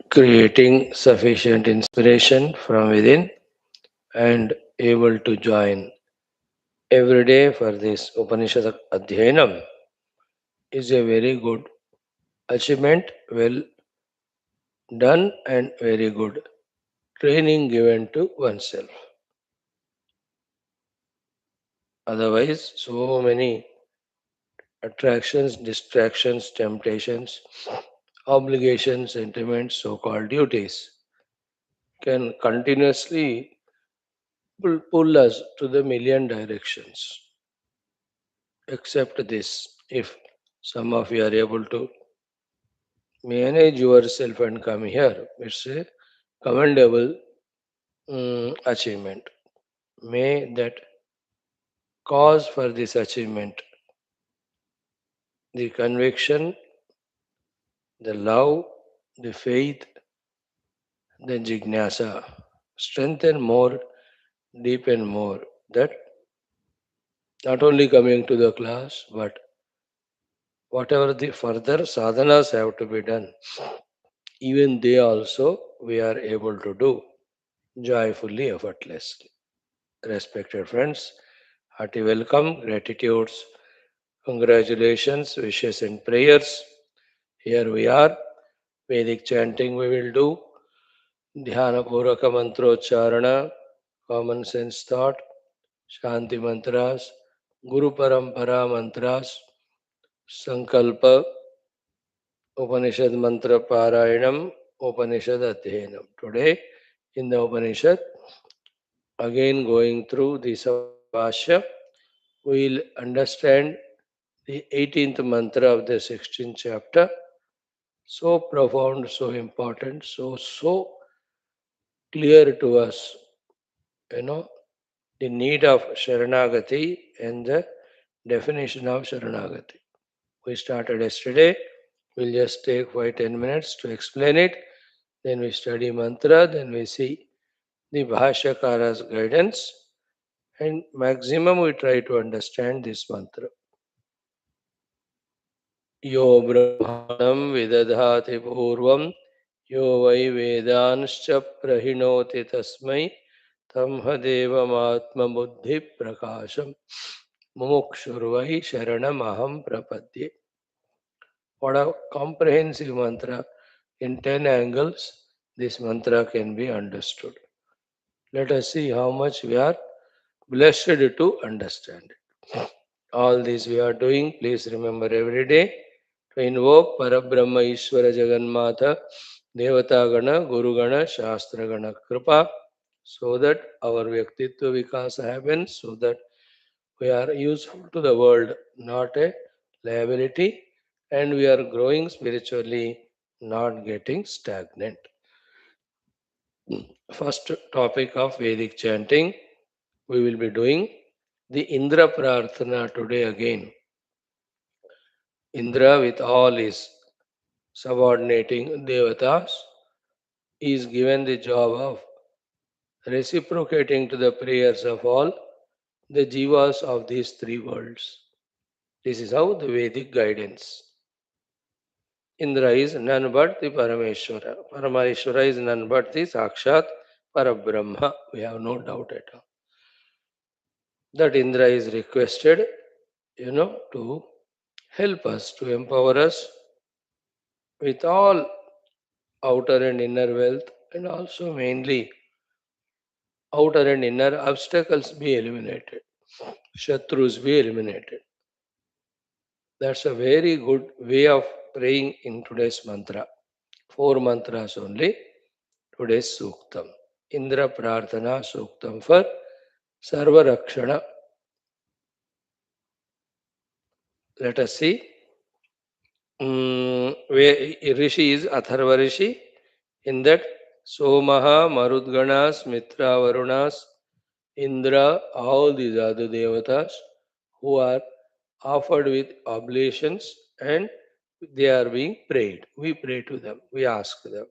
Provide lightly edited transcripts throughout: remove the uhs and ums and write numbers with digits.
Creating sufficient inspiration from within and able to join every day for this Upanishad Adhyanam is a very good achievement, well done, and very good training given to oneself. Otherwise, so many attractions, distractions, temptations, obligations, sentiments, so called duties can continuously pull us to the million directions. Except this, if some of you are able to manage yourself and come here, it's a commendable achievement. May that cause for this achievement, the conviction, the love, the faith, the jignasa, strengthen more, deepen more. That not only coming to the class, but whatever the further sadhanas have to be done, even they also we are able to do joyfully, effortlessly. Respected friends, hearty welcome, gratitudes, congratulations, wishes, and prayers. Here we are. Vedic chanting we will do. Dhyana Puraka Mantrocharana, common sense thought, Shanti mantras, Guru Parampara mantras, Sankalpa, Upanishad mantra Parayanam, Upanishad Adhyanam. Today in the Upanishad, again going through this Bhashyam, we will understand the 18th mantra of the 16th chapter. So profound, so important, so clear to us, you know, the need of Sharanagati and the definition of Sharanagati. We started yesterday. We'll just take 5-10 minutes to explain it. Then we study mantra. Then we see the Bhashyakara's guidance. And maximum we try to understand this mantra. Yo Brahmanam Vidadhati Purvam Yo Vai Vedanscha Prahinoti Tasmai Tamha Devamatma Buddhi Prakasham Mumukshurvai Sharanamaham Prapadye. What a comprehensive mantra. In 10 angles, this mantra can be understood. Let us see how much we are blessed to understand it. All this we are doing, please remember every day to invoke Parabrahma Ishvara Jagannatha, Devata Gana, Guru Gana, Shastra Gana Kripa, so that our Vyaktitva Vikasa happens, so that we are useful to the world, not a liability, and we are growing spiritually, not getting stagnant. First topic of Vedic chanting, we will be doing the Indra Prarthana today again. Indra, with all his subordinating devatas, is given the job of reciprocating to the prayers of all the jivas of these three worlds. This is how the Vedic guidance. Indra is none but the Parameshwara. Parameshwara is none but the Sakshat Parabrahma. We have no doubt at all. That Indra is requested, to help us, to empower us with all outer and inner wealth, and also mainly outer and inner obstacles be eliminated, Shatrus be eliminated. That's a very good way of praying in today's mantra. 4 mantras only, today's Suktam. Indra Prarthana Suktam for Sarva Rakshana. Let us see. Where Rishi is Atharva Rishi. In that, Somaha, Marudganas, Mitra, Varunas, Indra, all these are the devatas who are offered with oblations and they are being prayed. We pray to them, we ask them.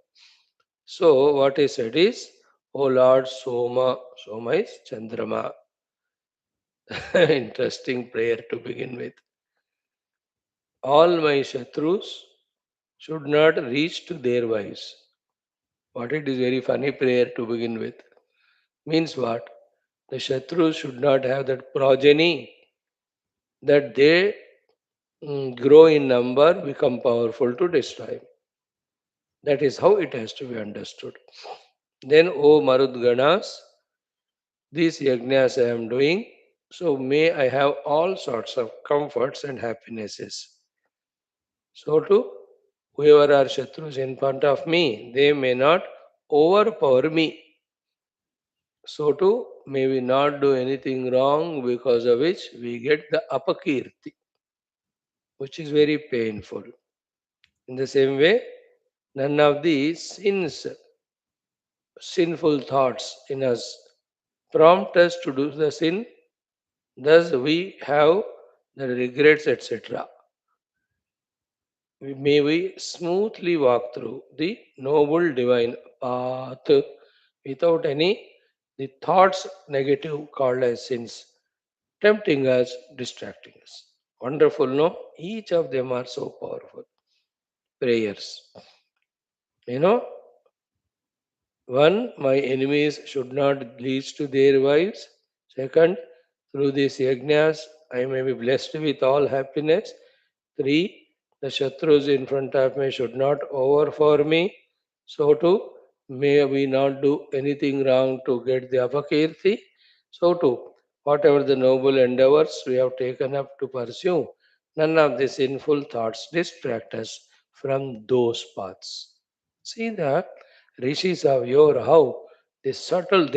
So, what is said is, O Lord Soma, Soma is Chandrama, Interesting prayer to begin with. All my Shatrus should not reach to their wives. What it is very funny prayer to begin with. Means what? The Shatrus should not have that progeny that they grow in number, become powerful to destroy. That is how it has to be understood. Then, O Marudganas, these yajnas I am doing, so may I have all sorts of comforts and happinesses. So too, whoever are Shatrus in front of me, they may not overpower me. So too, may we not do anything wrong because of which we get the apakirti, which is very painful. In the same way, none of these sinful thoughts in us prompt us to do the sin, thus we have the regrets, etc. May we smoothly walk through the noble divine path without any the thoughts negative called as sins tempting us, distracting us. Wonderful, no? Each of them are so powerful. Prayers. You know, one, my enemies should not lead to their wives. Second, through these yajnas, I may be blessed with all happiness. Three, the Shatrus in front of me should not overpower me. So too, may we not do anything wrong to get the apakirti. So too, whatever the noble endeavors we have taken up to pursue, none of the sinful thoughts distract us from those paths. See the rishis of yore, how they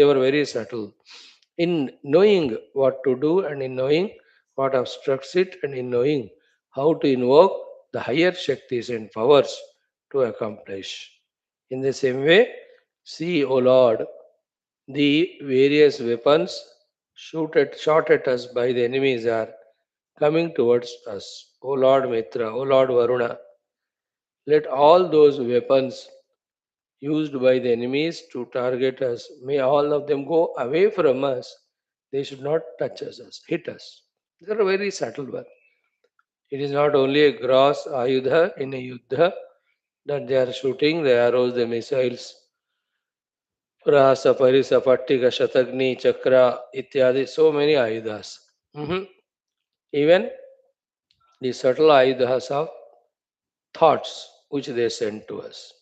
were very subtle in knowing what to do and in knowing what obstructs it and in knowing how to invoke the higher Shaktis and powers to accomplish. In the same way, see, O Lord, the various weapons shot at us by the enemies are coming towards us. O Lord Mitra, O Lord Varuna, let all those weapons used by the enemies to target us, may all of them go away from us. They should not touch us, hit us. These are a very subtle one. It is not only a gross ayudha in a yuddha that they are shooting the arrows, the missiles, prahasa, parisa, pattika, shatagni, chakra, ityadi, so many ayudhas. Mhm. Even the subtle ayudhas of thoughts which they send to us.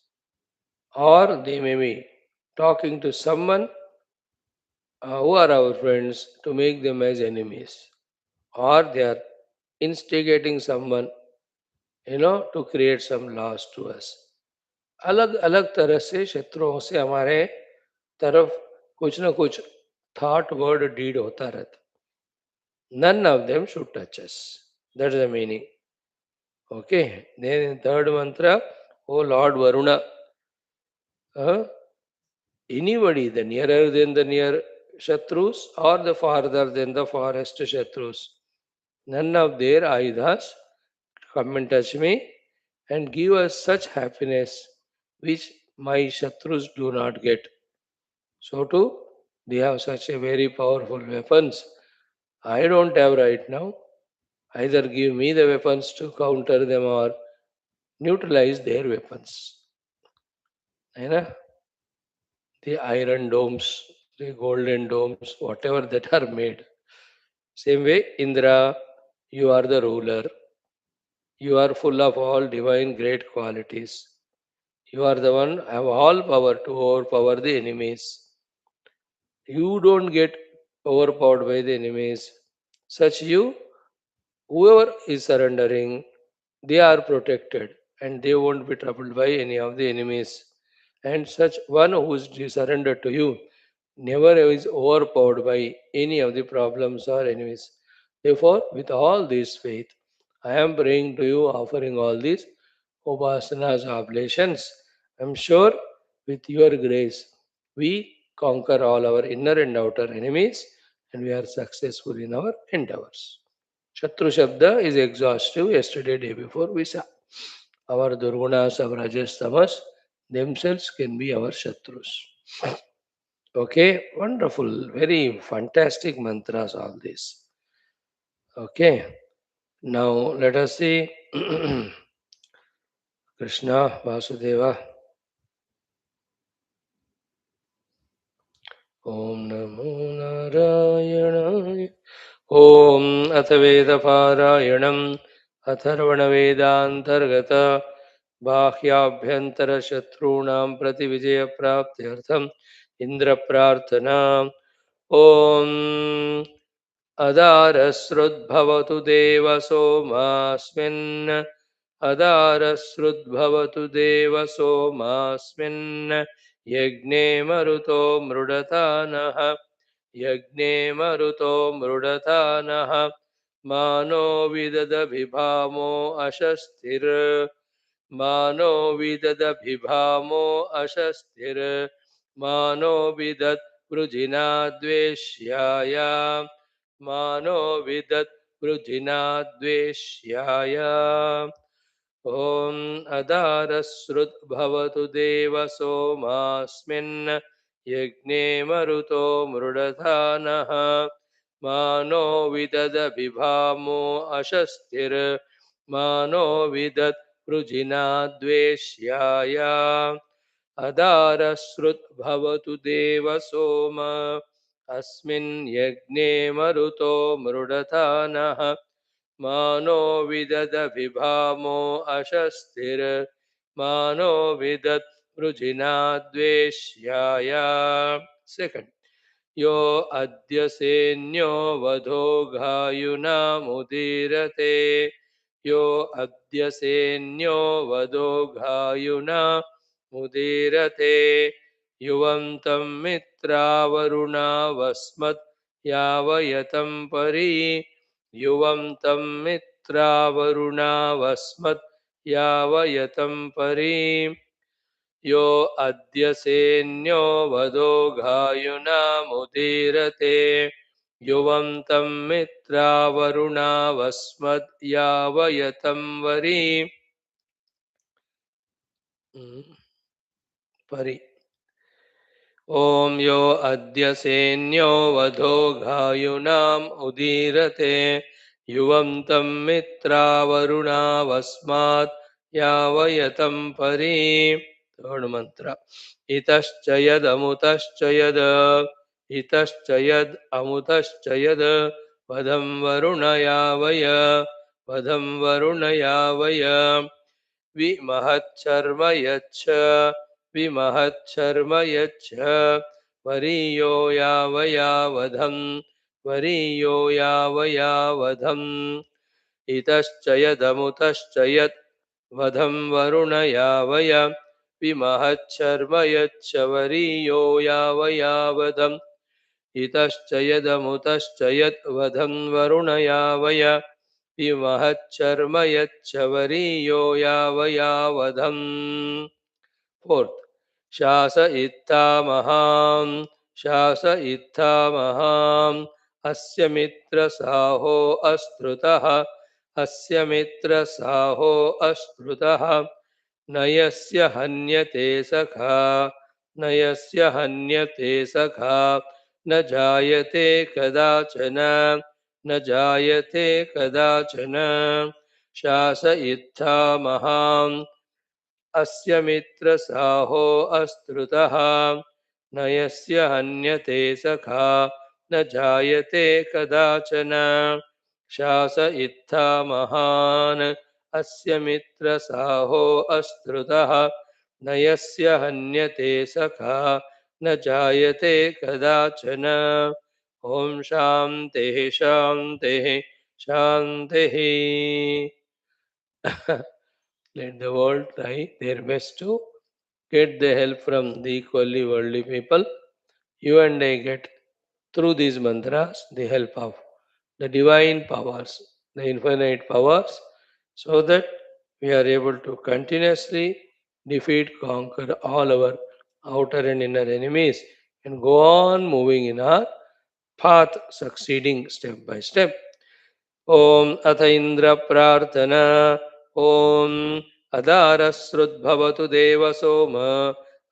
Or they may be talking to someone who are our friends to make them as enemies. Or they are instigating someone, to create some loss to us. अलग अलग तरह से शत्रुओं से हमारे तरफ कुछ ना कुछ thought, word, deed होता रहता. None of them should touch us. That's the meaning. Okay. Then in third mantra, oh Lord Varuna, uh, anybody the nearer than the near Shatrus or the farther than the farthest Shatrus, none of their ayudhas come and touch me and give us such happiness which my Shatrus do not get. So too, they have such a very powerful weapons. I don't have right now. Either give me the weapons to counter them or neutralize their weapons. You know, the iron domes, the golden domes, whatever that are made. Same way, Indra, you are the ruler. You are full of all divine great qualities. You are the one have all power to overpower the enemies. You don't get overpowered by the enemies. Such you, whoever is surrendering, they are protected and they won't be troubled by any of the enemies. And such one who is surrendered to you never is overpowered by any of the problems or enemies. Therefore, with all this faith, I am praying to you, offering all these upasanas, oblations. I am sure with your grace, we conquer all our inner and outer enemies and we are successful in our endeavors. Shatru Shabda is exhaustive. Yesterday, day before, we saw our Durgunas, our Rajas, Tamas themselves can be our Shatrus. Okay, wonderful, very fantastic mantras, all this. Okay, now let us see Krishna Vasudeva. Om Namo Narayanaय. Om Athaveda अथर्वणवेदान्तर्गत बाह्याभ्यन्तरशत्रूणां प्रतिविजयप्राप्त्यर्थम् इन्द्रप्रार्थना ॐ अदारश्रुद्भवतु देव सोमास्मिन् अदारश्रुद्भवतु देव सोमास्मिन् यज्ञे मरुतो मृडतानः यज्ञे मरुतो मृडतानः मानो विददभिभामो अशस्तिर् मानो विददभिभामो अशस्तिर् मानो विदत् वृजिना द्वेष्याय मानो विदत् वृजिना द्वेष्याय ॐ अदारश्रुद्भवतु देव सोमास्मिन् यज्ञे मरुतो मृडधानः मानो विददभिभामो अशस्तिर् मानो विदत् वृजिना द्वेष्याय अदारश्रुद्भवतु देव सोम अस्मिन् यज्ञे मरुतो मृडधानः मानो विददभिभामो अशस्तिर् मानो विदत् वृजिना द्वेष्याय सेकंड यो अद्य सेन्यो वधो घायुनामुदीरते यो अद्य सेन्यो वधो घायुनामुदीरते युवन्तं मित्रावरुणावस्मत् यावयतं परि युवन्तं मित्रावरुणावस्मत् यावयतं परि यो अद्य सेन्यो वधो घायुनामुदीरते युवन्तं मित्रावरुणावस्मत् यावयतं वरि परि ॐ यो अद्य सेन्यो वधो घायुनाम् उदीरते युवन्तं मित्रावरुणावस्मात् यावयतं परि थर्ड मंत्र इतश्च यदमुतश्च यद इतश्च यद अमुतश्च यद वधं वरुणयावय वधं वरुणयावय विमहच्छर्म यच्छ विमहच्छर्म यच्छ वरीयो यावयावधं वरीयो यावयावधम् इतश्च यदमुतश्च यत् वधं वरुणयावय विमहच्छर्म यच्छ वरीयो यावयावधम् इतश्च यदमुतश्च यत् वधं वरुणयावय विमहच्छर्म यच्छ वरीयो यावयावधम् फोर्थ शास इत्थामहां शास इत्थामहां अस्य मित्रसाहो अस्तृतः अस्य मित्रसाहो अस्तृतः नयस्य हन्यते सखा नयस्य हन्यते सखा न जायते कदाचन न जायते कदाचन शास इत्थामहां अस्य मित्रसाहो अस्तृतः नयस्य हन्यते सखा न जायते कदाचन शास इत्थामहान् अस्य मित्रसाहो अस्तृतः नयस्य हन्यते सखा न जायते कदाचन ॐ शान्तिः शान्तिः शान्तिः Let the world try their best to get the help from the equally worldly people. You and I get through these mantras the help of the divine powers, the infinite powers, so that we are able to continuously defeat, conquer all our outer and inner enemies and go on moving in our path, succeeding step by step. ॐ अथ इन्द्र प्रार्थना ॐ अदारश्रुद्भवतु देव सोम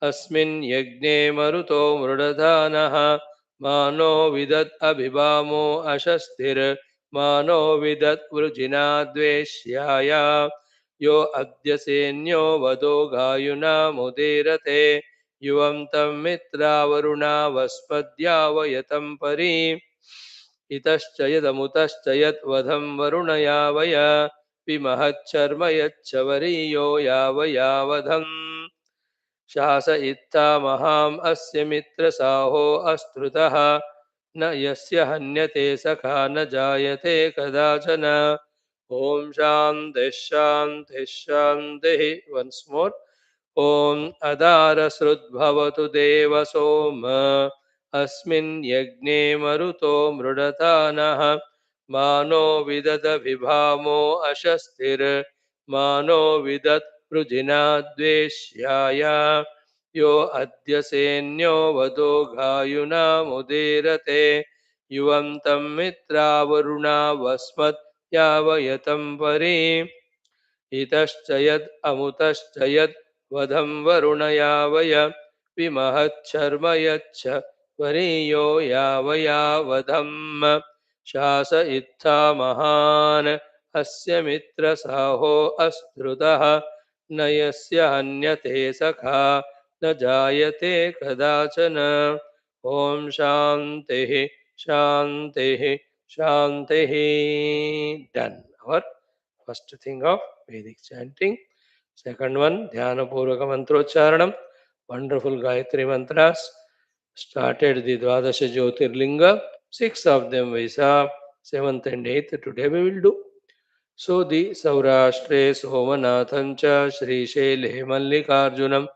अस्मिन् यज्ञे मरुतो मृडधानः मानो विदत् अभिभामो अशस्तिर् मानो विदत्वृजिना द्वेष्याय यो अद्य सेन्यो वदो गायुना मुदीरते युवं तं मित्रावरुणा वस्पद्यावयतं परि इतश्च यदमुतश्च यद्वधं वरुणयावय विमहच्छर्म यच्च वरीयो यावयावधम् शास इत्था महाम् अस्य मित्रसाहो अस्तृतः न यस्य हन्यते सखा न जायते कदाचन ॐ शान्तिः शान्तिः शान्तिः वन्स् मोर् ॐ अदारसृद्भवतु देव सोम अस्मिन् यज्ञे मरुतो मृडता नः मानो विददभिभामो अशस्तिर्मानो विदत् वृजिना द्वेष्याय यो अद्य सेन्यो वदो गायुना मुदीरते युवं तं मित्रावरुणा वस्मत् यावयतं परि इतश्च यद् अमुतश्च यद् वधं वरुणयावय विमहच्छर्म यच्छ वरीयो यावयावधम् शास इत्था महान् अस्य मित्रसाहो अस्तृतः न यस्य हन्यते सखा न जायते कदाचन ॐ शान्तिः शान्तिः शान्तिः done our first thing of Vedic chanting. Second one, Dhyana Purvaka Mantrocharanam. Wonderful Gayatri mantras. Started the Dvadasha Jyotirlinga. 6 of them we saw. 7th and 8th today we will do. So the Saurashtre Somanathancha Shri Shele Mallikarjunam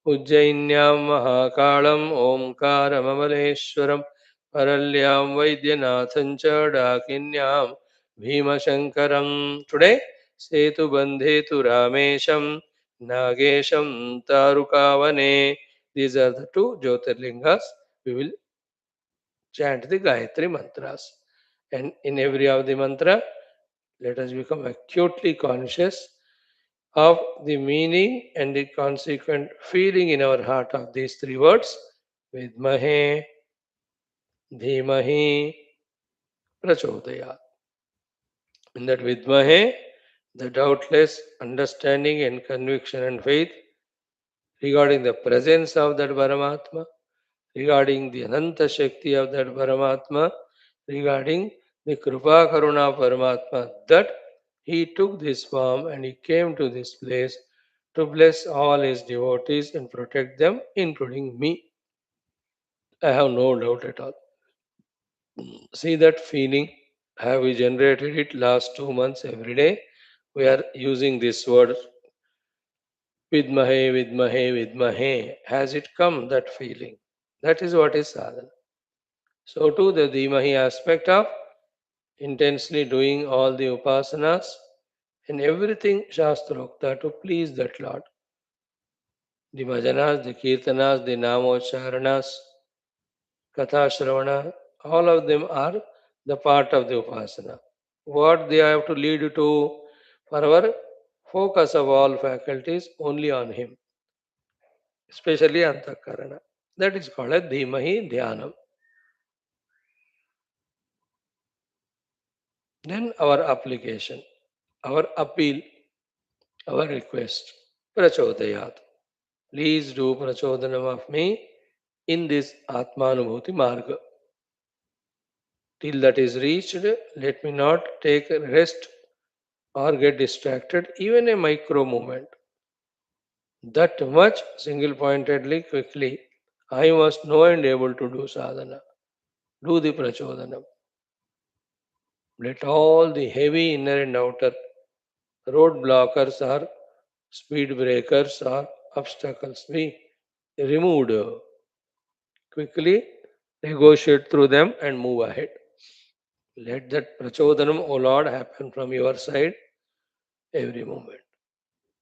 Ujjainyam Mahakalam Omkaram Amaleshwaram Paralyam Vaidyanathancha Dakinyam Bhimashankaram. Today, Setu Bandhetu Ramesham Nagesham Tarukavane. These are the two Jyotirlingas. We will chant the Gayatri mantras. And in every of the mantra, let us become acutely conscious of the meaning and the consequent feeling in our heart of these three words. Vidmahe, Dhimahi, Prachodayat. In that Vidmahe, the doubtless understanding and conviction and faith regarding the presence of that Paramatma, regarding the Ananta Shakti of that Paramatma, regarding the Krupa Karuna Paramatma, that he took this form and he came to this place to bless all his devotees and protect them, including me. I have no doubt at all. See that feeling? Have we generated it last 2 months every day? We are using this word Vidmahe, Vidmahe, Vidmahe. Has it come, that feeling? That is what is sadhana. So too the Dhimahi aspect of intensely doing all the upasanas and everything Shastrokta to please that Lord. The bhajanas, the kirtanas, the namocharanas, katha shravana, all of them are the part of the upasana. What they have to lead to for our focus of all faculties only on Him, especially antakarana. That is called a dhimahi dhyanam. Then our application, our appeal, our request, prachodayat. Please do prachodhanam of me in this Atmanubhuti Marga. Till that is reached, let me not take a rest or get distracted, even a micro movement. That much single pointedly, quickly, I must know and able to do sadhana. Do the prachodhanam. Let all the heavy inner and outer road blockers or speed breakers or obstacles be removed. Quickly negotiate through them and move ahead. Let that prachodhanam, O Lord, happen from your side every moment.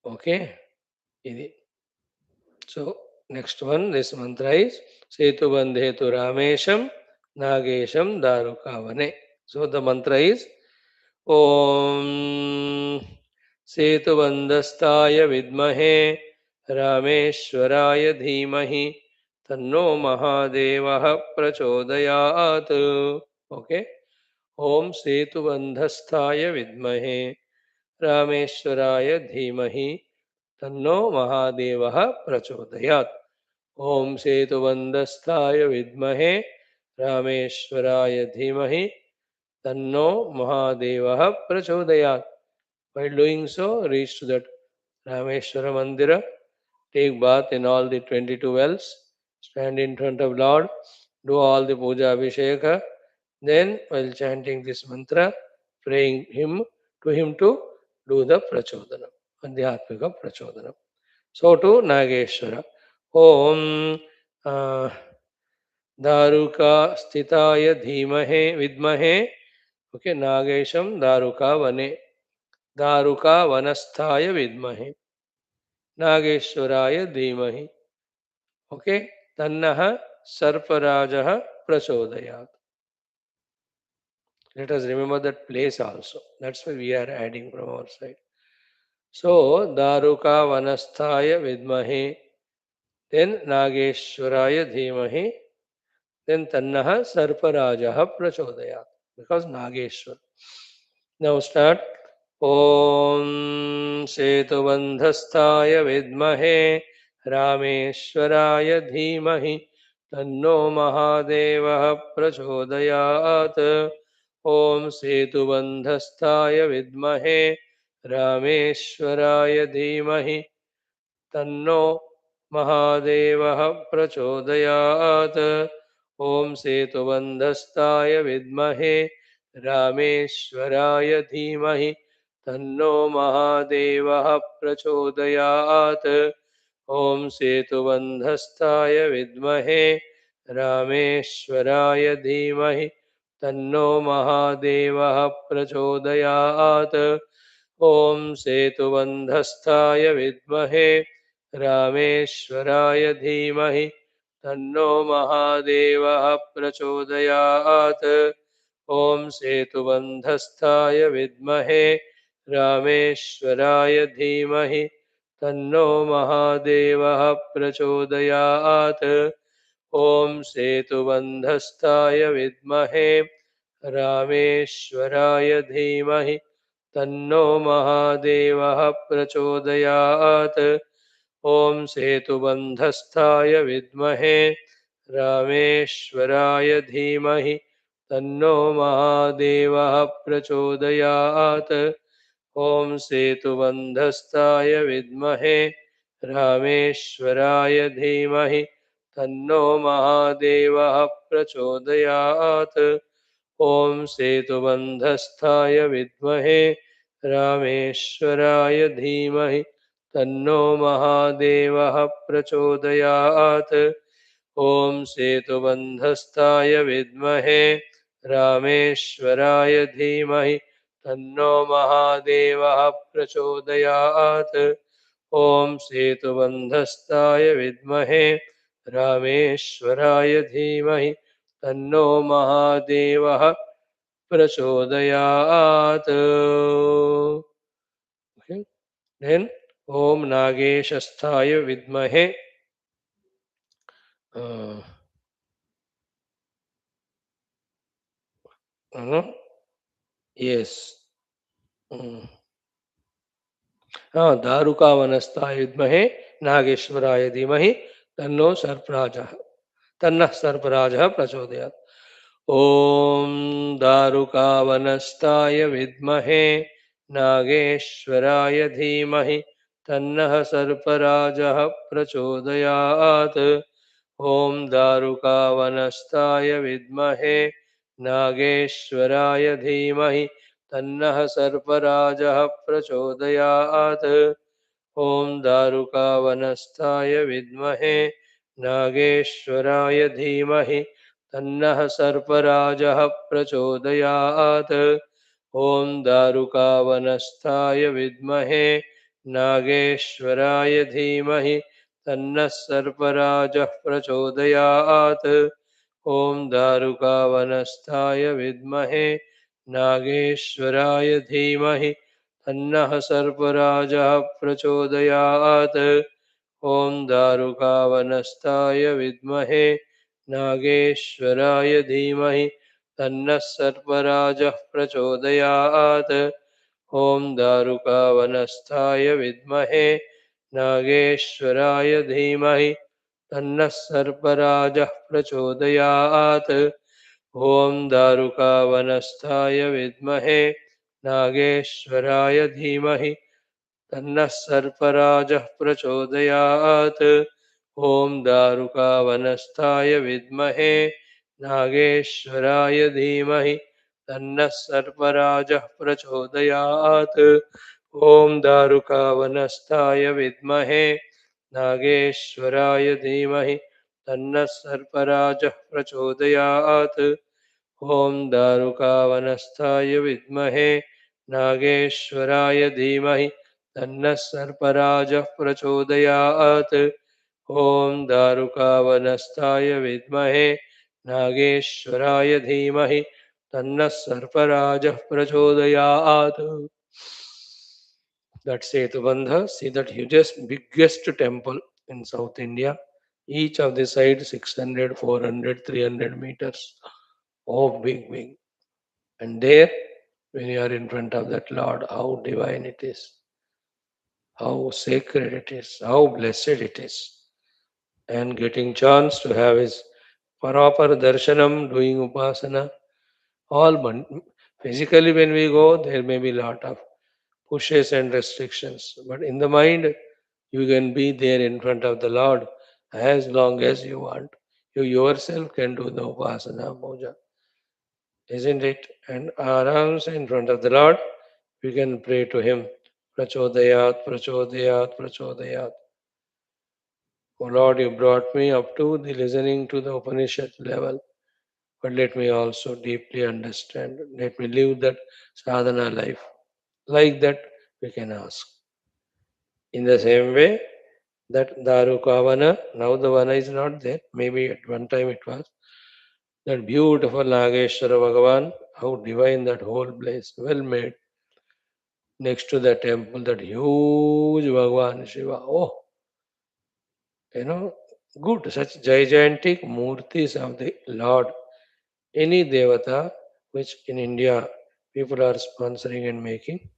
Okay? So, next one, this mantra is Setu Bandhetu Ramesham Nagesham Darukavane. So, the mantra is Om Setu Bandhastaya Vidmahe Rameshwaraya Dhimahi Tanno Mahadevaha Prachodayat. Okay? ओम सेतुबंधस्थाय विद्महे रामेश्वराय धीमहि तन्नो महादेवः प्रचोदयात्। ओम सेतुबंधस्थाय विद्महे रामेश्वराय धीमहि तन्नो महादेवः प्रचोदयात्. While doing so, reach to that Rameshwara Mandira, take bath in all the 22 wells, stand in front of Lord, do all the puja abhisheka. Then, while chanting this mantra, praying him to do the prachodhanam, adhyatmika prachodhanam. So to Nageshwara. Om दारुका स्थिताय धीमहे विद्महे. Okay, Nagesham Daruka Vane. दारुका वनस्थाय विद्महे नागेश्वराय धीमहि. Okay, तन्नः सर्पराजः प्रचोदयात्. Let us remember that place also. That's why we are adding from our side. So, Daruka Vanasthaya Vidmahe, then Nageshwaraya Dhimahi, then Tannaha Sarparajaha Prachodayat. Because Nageshwar. Now start. Om Setubandhasthaya Vidmahe Rameshwaraya Dhimahi Tanno Mahadevah Prachodayat. Om Setubandhasthaya Vidmahe Rameshwaraya Dhimahi तन्नो महादेवः प्रचोदयात्. ओम सेतुबन्धस्ताय विद्महे रामेश्वराय धीमहि तन्नो महादेवः प्रचोदयात्. ओम सेतुबन्धस्ताय विद्महे रामेश्वराय धीमहि तन्नो महादेवः प्रचोदयात्. ओम सेतुबन्धस्ताय विद्महे रामेश्वराय धीमहि तन्नो महादेवः प्रचोदयात्. ओम सेतुबन्धस्थाय विद्महे रामेश्वराय धीमहि तन्नो महादेवः प्रचोदयात्. ओम सेतुबन्धस्थाय विद्महे रामेश्वराय धीमहि तन्नो महादेवः प्रचोदयात्. ओम सेतुबन्धस्थाय विद्महे रामेश्वराय धीमहि तन्नो महादेवः प्रचोदयात्. ओम सेतुबन्धस्थाय विद्महे रामेश्वराय धीमहि तन्नो महादेवः प्रचोदयात्. ओम सेतुबन्धस्थाय विद्महे रामेश्वराय धीमहि तन्नो महादेवः प्रचोदयात्. ओम सेतुबन्धस्थाय विद्महे रामेश्वराय धीमहि तन्नो महादेवः प्रचोदयात्. ओम सेतुबन्धस्थाय विद्महे रामेश्वराय धीमहि तन्नो महादेवः प्रचोदयात्. Okay. Then Om Nageshasthaya Vidmahe. Yes. दारुकावनस्थाय विद्महे नागेश्वराय धीमहि तन्नो सर्पराजः तन्नः सर्पराजः प्रचोदयात्. ओम दारुकावनस्थाय विद्महे नागेश्वराय धीमहि तन्नः सर्पराजः प्रचोदयात्. ओम दारुकावनस्थाय विद्महे नागेश्वराय धीमहि तन्नः सर्पराजः प्रचोदयात्. ओम दारुकावनस्थाय विद्महे नागेश्वराय धीमहि तन्नः सर्पराजः प्रचोदयात्. ओम दारुकावनस्थाय विद्महे नागेश्वराय धीमहि तन्नः सर्पराजः प्रचोदयात्. ओम दारुकावनस्थाय विद्महे नागेश्वराय धीमहि तन्नः सर्पराजः प्रचोदयात्. ओम दारुकावनस्थाय विद्महे नागेश्वराय धीमहि तन्नः सर्पराजः प्रचोदयात्। ॐ दारुकावनस्थाय विद्महे नागेश्वराय धीमहि तन्नः सर्पराजः प्रचोदयात्। ॐ दारुकावनस्थाय विद्महे नागेश्वराय धीमहि तन्नः सर्पराजः प्रचोदयात्। ॐ दारुकावनस्थाय विद्महे नागेश्वराय धीमहि तन्नः सर्पराजः प्रचोदयात्। ॐ दारुकावनस्थाय विद्महे नागेश्वराय धीमहि तन्नः सर्पराजः प्रचोदयात्। ॐ दारुकावनस्थाय विद्महे नागेश्वराय धीमहि तन्नः सर्पराजः प्रचोदयात्। ॐ दारुकावनस्थाय विद्महे नागेश्वराय धीमहि तन्नः सर्पराजः प्रचोदयात्. That Setubandha, see that hugest, biggest temple in South India. Each of the sides 600, 400, 300 meters. Oh, big, big. And there, when you are in front of that Lord, how divine it is, how sacred it is, how blessed it is. And getting chance to have his proper darshanam, doing upasana, all physically when we go, there may be lot of pushes and restrictions. But in the mind, you can be there in front of the Lord as long as you want. You yourself can do the upasana puja, isn't it? And arams in front of the Lord, we can pray to Him. Prachodayat, prachodayat, prachodayat. Oh Lord, you brought me up to the listening to the Upanishad level, but let me also deeply understand. Let me live that sadhana life. Like that, we can ask. In the same way, that Darukavana, now the Vana is not there. Maybe at one time it was. That beautiful Nageshwara Bhagavan, how divine that whole place, well made. Next to the temple, that huge Bhagavan Shiva. Oh, good, such gigantic murtis of the Lord. Any Devata, which in India people are sponsoring and making,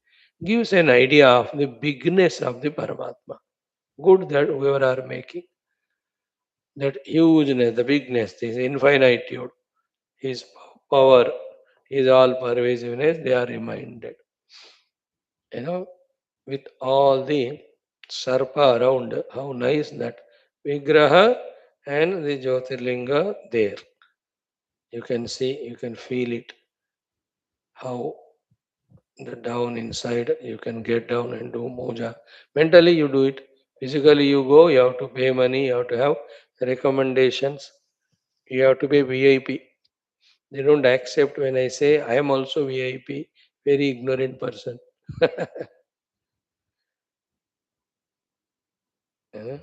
gives an idea of the bigness of the Paramatma. Good that whoever are making. That hugeness, the bigness, this infinitude, his power, his all pervasiveness, they are reminded. You know, with all the sarpa around, how nice that Vigraha and the Jyotirlinga there. You can see, you can feel it, how the down inside you can get down and do moja. Mentally you do it. Physically you go, you have to pay money, you have to have recommendations, you have to be VIP. They don't accept when I say I am also VIP, very ignorant person. Eh,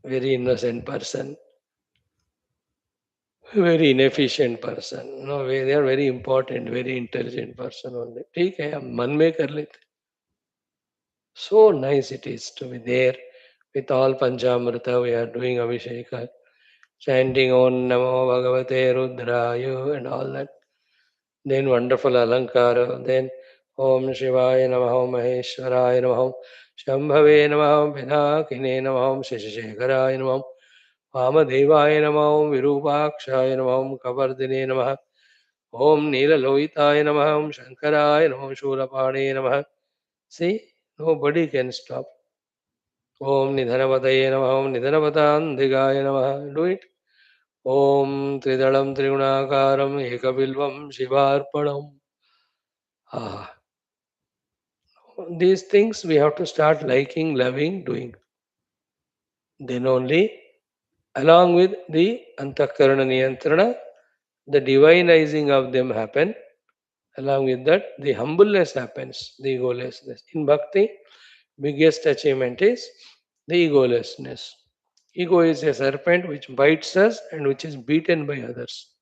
very innocent person, very inefficient person. No, they are very important, very intelligent person only. ठीक है हम मन में कर लेते. So nice it is to be there with all Panchamrita. We are doing Abhisheka, chanting on Namo Bhagavate Rudraya and all that. Then wonderful Alankara. Then Om Shivaya Namaha Om Maheshwaraya Namaha Om Shambhave Namaha Om Pinakine Namaha Om Shishikharaya Namaha Om Vamadevaya Namaha Om Virupakshaya Namaha Om Kavardhine Namaha Om Neelalohitaya Namaha Om Shankaraya Namaha Om Shurapane Namaha. See, nobody can stop. Om Nidhanavataye Namaha Om Nidhanavatandigaye Namaha. Do it. Om Tridalam Triguණාකාරಂ Ekabilvam Shivarpanam. Ah, these things we have to start liking, loving, doing. Then only, along with the Antakarana Niyantrana, the divinizing of them happen. Along with that, the humbleness happens, the egolessness. In Bhakti, biggest achievement is the egolessness. Ego is a serpent which bites us and which is beaten by others.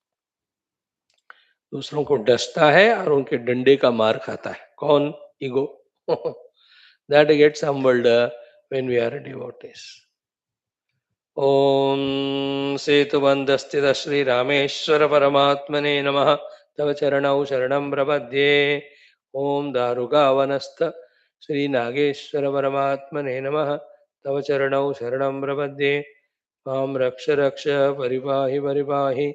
दूसरों को डसता है और उनके डंडे का मार खाता है. कौन? Ego. That gets humbled when we are devotees. ॐ सेतुबन्धस्थित श्रीरामेश्वरपरमात्मने नमः तव चरणौ शरणं प्रपद्ये ॐ दारुकावनस्थ श्रीनागेश्वरपरमात्मने नमः तव चरणौ शरणं प्रपद्ये मां रक्ष रक्ष परिपाहि परिपाहि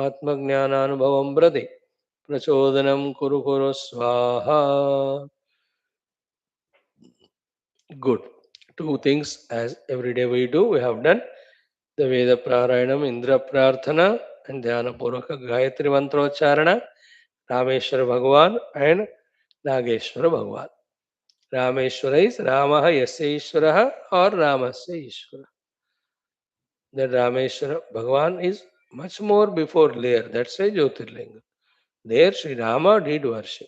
आत्मज्ञानानुभवं प्रति प्रचोदनं कुरु कुरु स्वाहा. Good. Two things as every day we do, we have done the Veda Prarayanam, Indra Prarthana, and Dhyana Puraka Gayatri Mantrocharana, Rameshwara Bhagavan and Nageshwara Bhagavan. Rameshwara is Ramaha Yasya Ishvaraha or Ramasya Ishvara. The Rameshwara Bhagavan is much more before there. That's why Jyotirlinga. There Sri Rama did worship.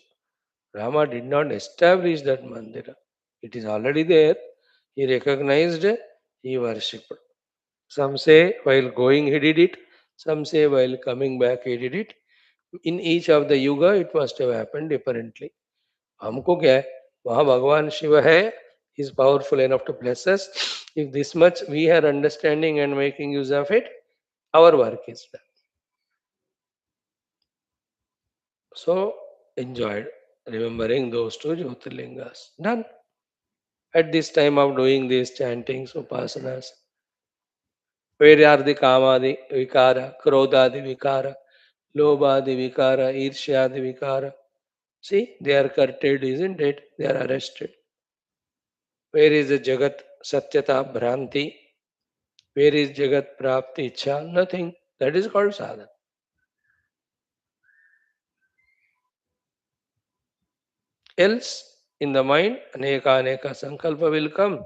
Rama did not establish that mandira. It is already there. He recognized, he worshipped. Some say while going he did it, some say while coming back he did it. In each of the yuga it must have happened differently. हमको क्या है वहाँ भगवान शिव है, he is powerful enough to bless us. If this much we are understanding and making use of it, our work is done. So enjoyed remembering those two Jyotirlingas. Done. At this time of doing these chantings, upasanas, where are the kamadi vikara, krodadi vikara, lobhadi vikara, irshyadi vikara? See, they are curtailed, isn't it? They are arrested. Where is the Jagat Satyata Bhranti? Where is Jagat Prapti Ichha? Nothing. That is called sadhana. Else, in the mind, aneka aneka sankalpa will come,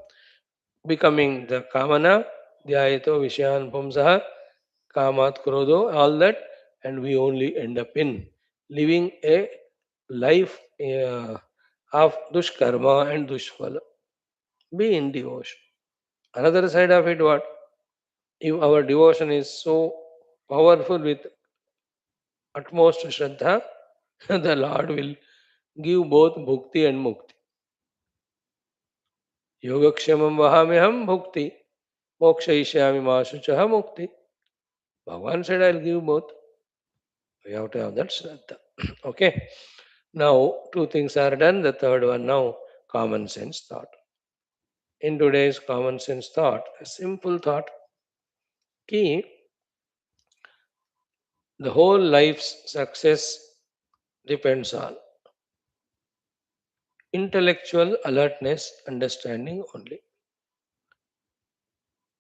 becoming the kamana, dhyayato vishayan pumsaha, kamat krodho, all that, and we only end up in living a life of dushkarma and dushphala. Be in devotion. Another side of it, what? If our devotion is so powerful with utmost Shraddha, the Lord will give both bhukti and mukti. Yogakshamam vahamyaham bhukti, mokshayishyami mashuchaha mukti. Bhagavan said, I'll give both. We have to have that Shraddha. Okay. Now, two things are done. The third one now, common sense thought. In today's common sense thought, a simple thought, key, the whole life's success depends on intellectual alertness, understanding only.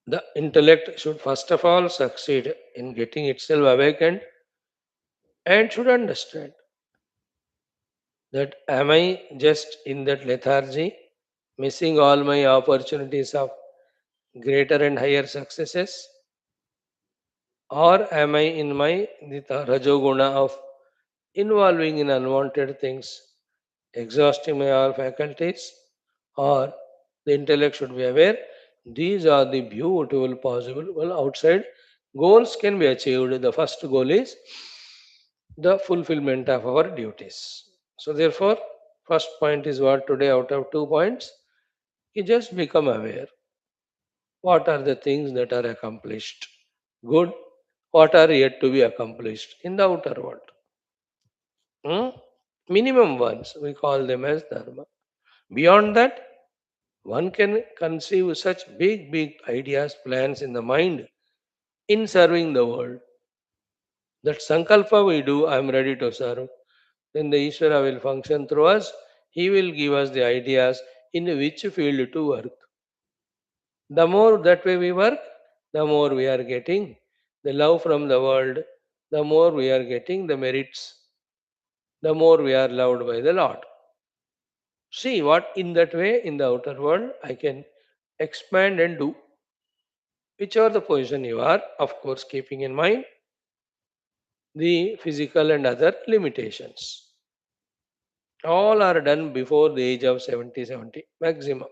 The intellect should first of all succeed in getting itself awakened and should understand that am I just in that lethargy, missing all my opportunities of greater and higher successes, or am I in my rajoguna of involving in unwanted things, exhausting my all faculties, or the intellect should be aware these are the beautiful possible well outside goals can be achieved. The first goal is the fulfillment of our duties. So therefore, first point is what today out of 2 points, you just become aware. What are the things that are accomplished? Good. What are yet to be accomplished in the outer world? Hmm? Minimum ones, we call them as dharma. Beyond that, one can conceive such big, big ideas, plans in the mind in serving the world. That sankalpa we do, I am ready to serve. Then the Ishvara will function through us. He will give us the ideas in which field to work. The more that way we work, the more we are getting the love from the world, the more we are getting the merits, the more we are loved by the Lord. See what in that way in the outer world I can expand and do. Whichever the position you are, of course, keeping in mind the physical and other limitations. All are done before the age of 70, 70 maximum.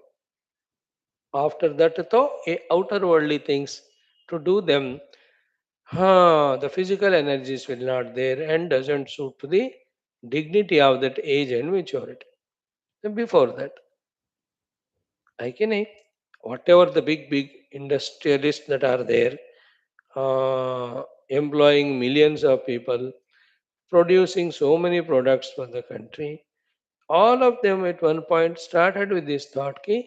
After that, though, outer worldly things to do them, the physical energies will not there and doesn't suit to the dignity of that age and maturity. And before that, I can whatever the big, big industrialists that are there, employing millions of people, producing so many products for the country. All of them at one point started with this thought, ki,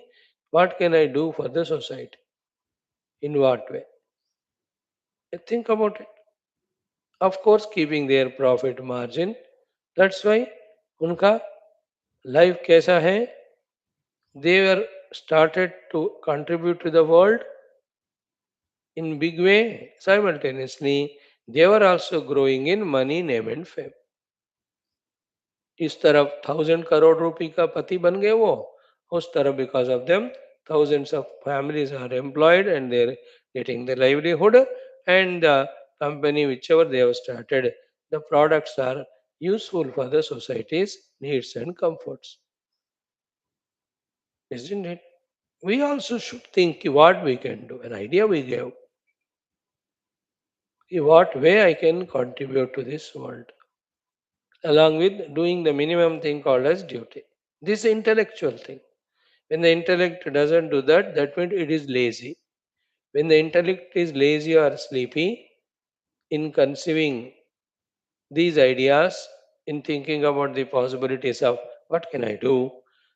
what can I do for the society? In what way? Think about it. Of course, keeping their profit margin. That's why उनका life कैसा है? They were started to contribute to the world in big way. Simultaneously, they were also growing in money, name and fame. इस तरफ 1,000 करोड़ रुपए का पति बन गए वो, उस तरफ because of them thousands of families are employed and they're getting their livelihood, and the company whichever they have started, the products are useful for the society's needs and comforts, isn't it? We also should think what we can do, an idea we gave, in what way I can contribute to this world, along with doing the minimum thing called as duty. This intellectual thing. When the intellect doesn't do that, that means it is lazy. When the intellect is lazy or sleepy in conceiving these ideas, in thinking about the possibilities of what can I do,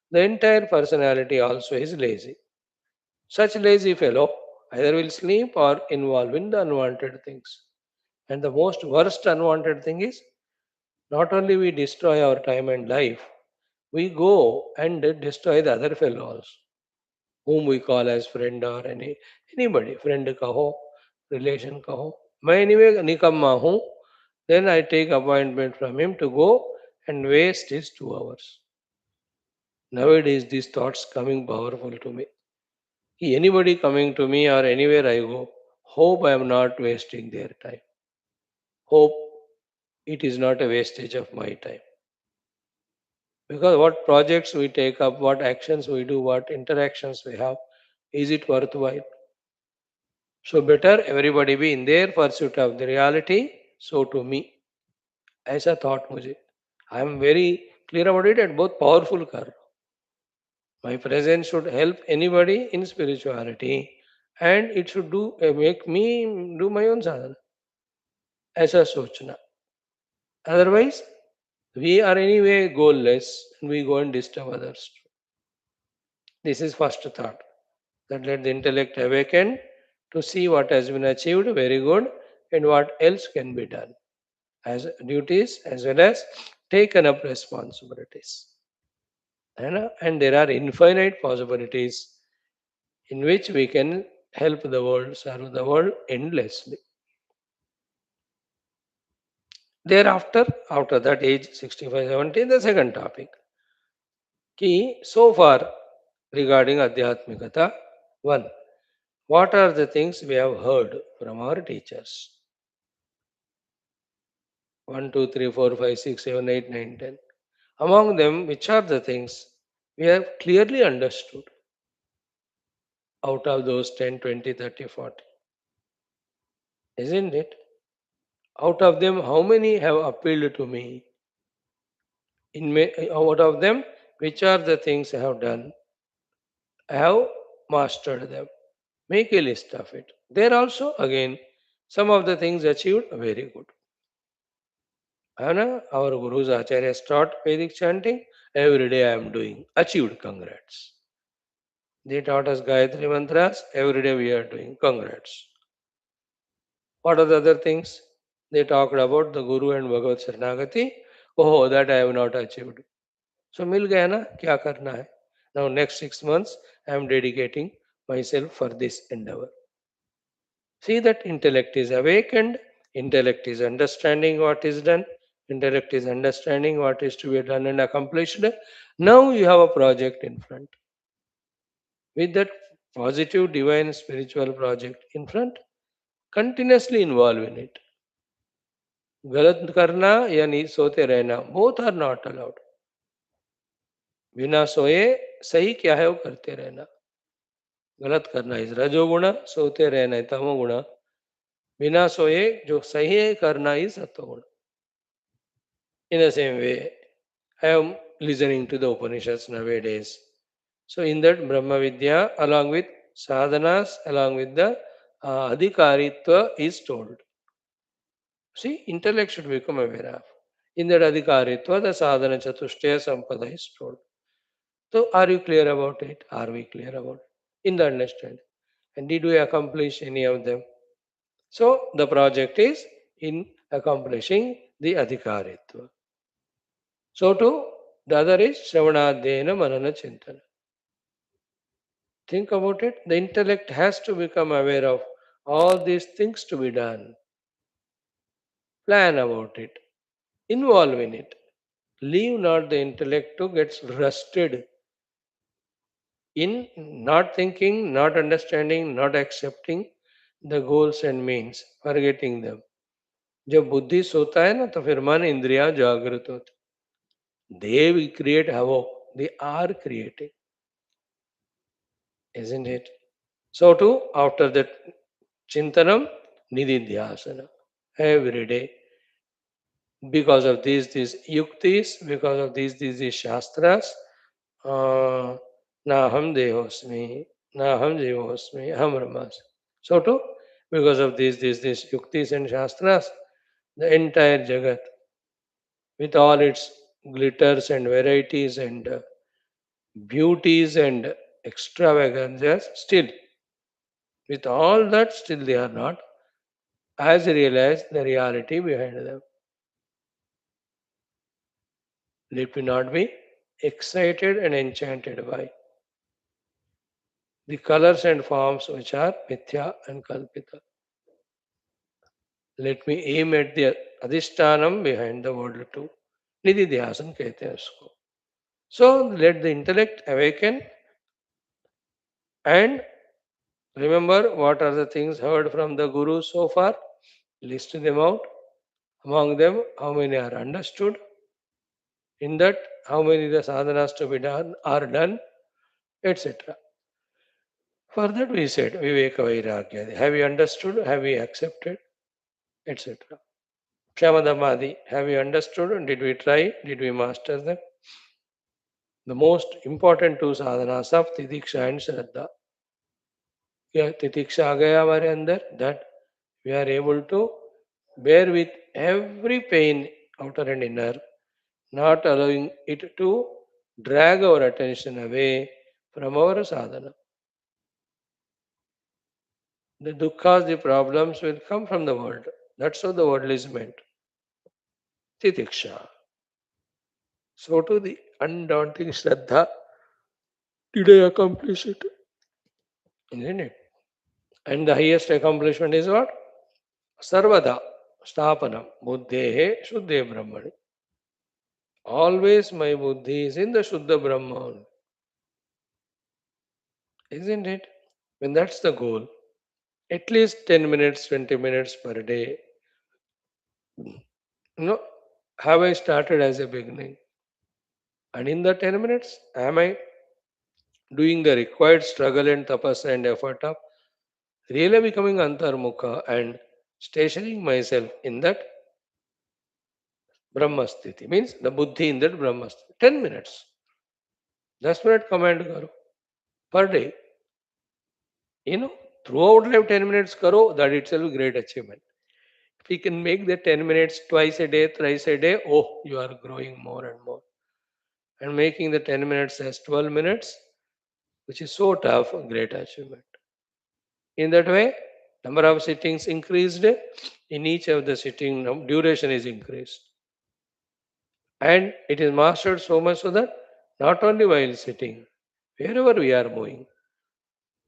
the entire personality also is lazy. Such lazy fellow either will sleep or involve in the unwanted things. And the most worst unwanted thing is not only we destroy our time and life, we go and destroy the other fellow also, whom we call as friend or anybody, friend kaho, relation kaho. मैं anyway निकम्मा हूँ, then I take appointment from him to go and waste his 2 hours. Nowadays, these thoughts coming powerful to me. Anybody coming to me or anywhere I go, hope I am not wasting their time. Hope it is not a wastage of my time. Because what projects we take up, what actions we do, what interactions we have, is it worthwhile? So better everybody be in their pursuit of the reality. So to me, ऐसा thought मुझे. I am very clear about it and both powerful कर. My presence should help anybody in spirituality, and it should make me do my own sadhana. ऐसा सोचना. Otherwise, we are anyway goalless and we go and disturb others. This is first thought. That let the intellect awaken to see what has been achieved, very good, and what else can be done as duties as well as taken up responsibilities. And there are infinite possibilities in which we can help the world, serve the world endlessly. Thereafter, after that age 65, 70, the second topic. Ki, so far regarding Adhyatmikata, one, what are the things we have heard from our teachers? 1, 2, 3, 4, 5, 6, 7, 8, 9, 10. Among them, which are the things we have clearly understood out of those 10, 20, 30, 40? Isn't it? Out of them, how many have appealed to me? Out of them, which are the things I have done? I have mastered them. Make a list of it. There also, again, some of the things achieved, very good. Anna, our Guru's Acharya taught Vedic chanting. Every day I am doing. Achieved, congrats. They taught us Gayatri mantras. Every day we are doing. Congrats. What are the other things? They talked about the Guru and Bhagavad Saranagati. Oh, that I have not achieved. So मिल गया ना, क्या करना है? Now next 6 months I am dedicating myself for this endeavor. See that intellect is awakened, intellect is understanding what is done, intellect is understanding what is to be done and accomplished. Now you have a project in front. With that positive divine spiritual project in front, continuously involve in it. गलत करना या नहीं सोते रहना, both are not allowed. बिना सोए सही क्या है वो करते रहना. गलत करना इस रजोगुण, सोते रहना है तमोगुण. बिना सोए जो सही है करना ही सत्वगुण. In the same way, I am listening to the Upanishads nowadays. So in that Brahma Vidya, along with sadhanas along with the adhikaritva is told. See, intellect should become aware of. In that adhikaritva, the sadhana chatushtaya sampada is told. So, are you clear about it? Are we clear about it? In the understanding? And did we accomplish any of them? So, the project is in accomplishing the adhikaritva. So, too, the other is Shravanadhyayana Manana Chintana. Think about it. The intellect has to become aware of all these things to be done. Plan about it. Involve in it. Leave not the intellect to get rusted in not thinking, not understanding, not accepting the goals and means, forgetting them. जब बुद्धि सोता है ना तो फिर मन इंद्रियां जागृत होती. They will create havoc. They are creating, isn't it? So too, after that chintanam, nididhyasana. Every day. Because of these yuktis, because of these shastras, uh, naham dehosmi, naham jivosmi, aham brahmasmi. So too, because of these yuktis and shastras, the entire jagat, with all its glitters and varieties and beauties and extravagances, still, with all that, still they are not as realized the reality behind them. Let me not be excited and enchanted by the colors and forms which are mithya and kalpita. Let me aim at the adhishtanam behind the world too. Nididhyasan कहते हैं उसको. So let the intellect awaken and remember what are the things heard from the Guru so far. List them out. Among them, how many are understood? In that, how many the sadhanas to be done are done, etc. For that we said Viveka Vairagya. Have you understood? Have you accepted? Etc. Kshamadhamadi. Have you understood? Did we try? Did we master them? The most important two sadhanas of Titiksha and Shraddha. Yeah, Titiksha आ गया हमारे अंदर, that we are able to bear with every pain, outer and inner, not allowing it to drag our attention away from our sadhana. The dukkha, the problems will come from the world. That's how the world is meant. Titiksha. So to the undaunting Shraddha, did I accomplish it? Isn't it? And the highest accomplishment is what? Sarvada. Stapanam. Buddhehe Shuddhe Brahmani. Always my buddhi is in the Shuddha Brahman. Isn't it? When that's the goal, at least 10 minutes, 20 minutes per day. Have I started as a beginning? And in the 10 minutes, am I doing the required struggle and tapas and effort of really becoming antarmukha and stationing myself in that brahmasthiti? Means the buddhi in that brahmasthiti. 10 minutes. 10 minute command karo per day. Throughout life 10 minutes karo, that itself great achievement. If you can make the 10 minutes twice a day, thrice a day, oh, you are growing more and more. And making the 10 minutes as 12 minutes, which is so tough, a great achievement. In that way, number of sittings increased. In each of the sitting, duration is increased. And it is mastered so much so that not only while sitting, wherever we are moving,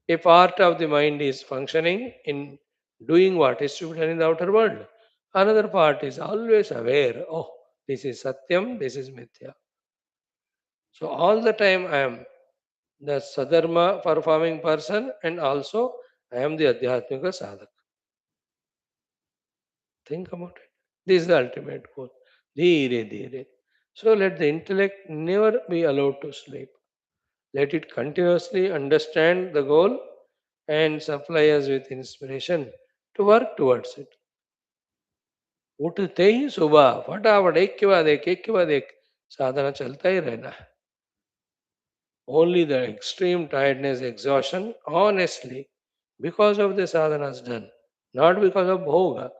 a part of the mind is functioning in doing what is to be done in the outer world. Another part is always aware, oh, this is Satyam, this is Mithya. So all the time I am the Sadharma performing person and also I am the Adhyatmika sadhaka. Think about it. This is the ultimate goal. Dheere, dheere. So let the intellect never be allowed to sleep. Let it continuously understand the goal and supply us with inspiration to work towards it. उठते ही सुबह फटाफट एक के बाद एक के बाद एक साधना चलता ही रहना है. Only the extreme tiredness, exhaustion, honestly, because of the sadhanas done, not because of bhoga.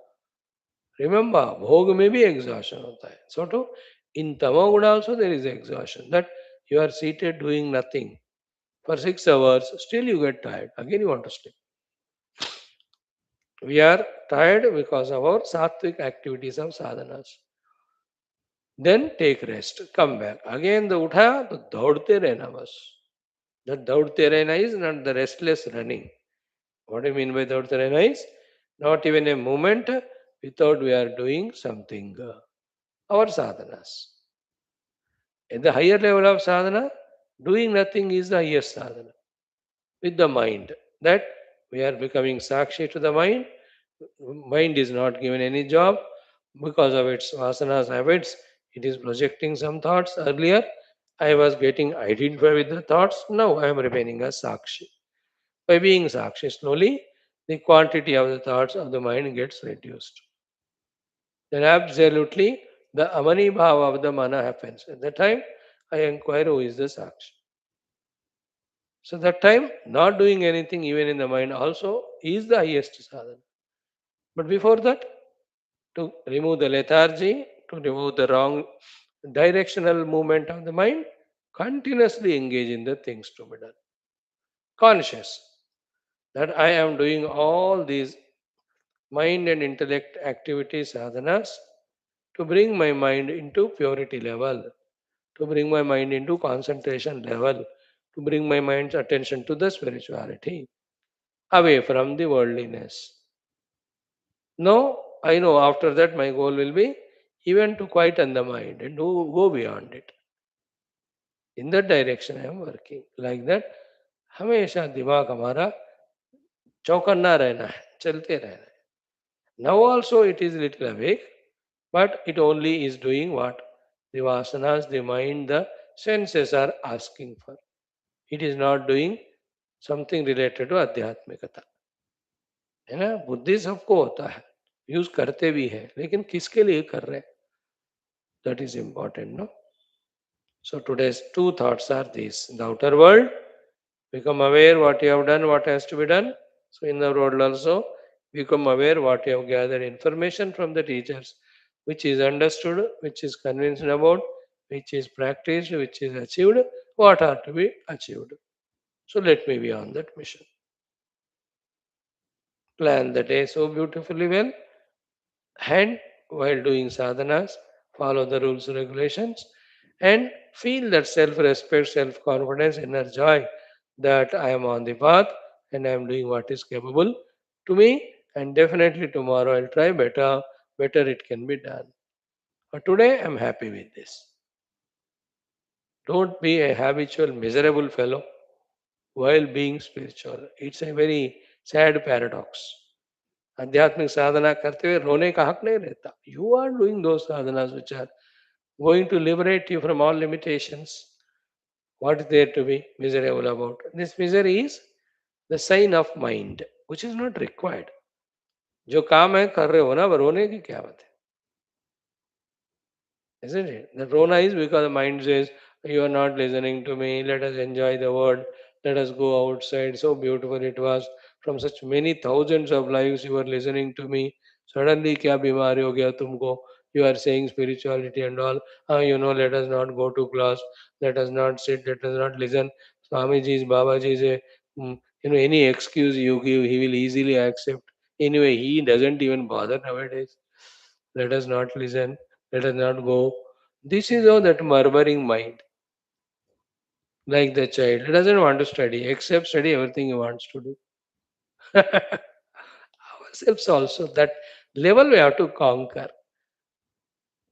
Remember, bhog may be exhaustion hota hai. So too, in tamoguna also there is exhaustion. That you are seated doing nothing for 6 hours, still you get tired. Again you want to sleep. We are tired because of our sattvic activities of sadhanas. Then take rest, come back. Again the utha, तो दौड़ते रहना बस. That दौड़ते रहना is not the restless running. What do you mean by दौड़ते रहना is not even a moment without we are doing something. Our sadhanas. At the higher level of sadhana, doing nothing is the highest sadhana. With the mind, that we are becoming sakshi to the mind. Mind is not given any job because of its vasanas habits. It is projecting some thoughts. Earlier, I was getting identified with the thoughts. Now I am remaining as sakshi. By being sakshi, slowly the quantity of the thoughts of the mind gets reduced. Then absolutely the amani bhava of the mana happens. At that time, I inquire who is the sakshi. So that time, not doing anything even in the mind also is the highest sadhana. But before that, to remove the lethargy, to remove the wrong directional movement of the mind, continuously engage in the things to be done. Conscious that I am doing all these mind and intellect activities, sadhanas, to bring my mind into purity level, to bring my mind into concentration level, to bring my mind's attention to the spirituality, away from the worldliness. No, I know after that my goal will be even to quieten the mind and to go beyond it. In that direction I am working. Like that, हमेशा दिमाग हमारा चौकन्ना रहना है, चलते रहना है. Now also it is little awake, but it only is doing what the vasanas, the mind, the senses are asking for. It is not doing something related to आध्यात्मिकता. है ना? बुद्धि सबको होता है, यूज करते भी हैं, लेकिन किसके लिए कर रहे हैं? That is important, no? So today's two thoughts are these. In the outer world, become aware what you have done, what has to be done. So in the world also, become aware what you have gathered information from the teachers, which is understood, which is convinced about, which is practiced, which is achieved, what are to be achieved. So let me be on that mission. Plan the day so beautifully well, and while doing sadhanas, follow the rules and regulations, and feel that self-respect, self-confidence, inner joy that I am on the path and I am doing what is capable to me, and definitely tomorrow I'll try better, better it can be done. But today I'm happy with this. Don't be a habitual miserable fellow while being spiritual. It's a very sad paradox. आध्यात्मिक साधना करते हुए रोने का हक नहीं रहता. You are doing those sadhanas which are going to liberate you from all limitations. What is there to be miserable about? This misery is the sign of mind, which is not required. जो काम है कर रहे हो ना, वो रोने की क्या बात है? Isn't it? The Rona is because the mind says, you are not listening to me, let us enjoy the world, let us go outside. So beautiful it was. From such many thousands of lives you were listening to me. Suddenly, kya bimari ho gaya tumko? You are saying spirituality and all. Let us not go to class, let us not sit, let us not listen. Swamiji's, Babaji's, any excuse you give, he will easily accept. Anyway, he doesn't even bother nowadays. Let us not listen, let us not go. This is how that murmuring mind, like the child, he doesn't want to study, except study everything he wants to do. Ourselves also, that level we have to conquer.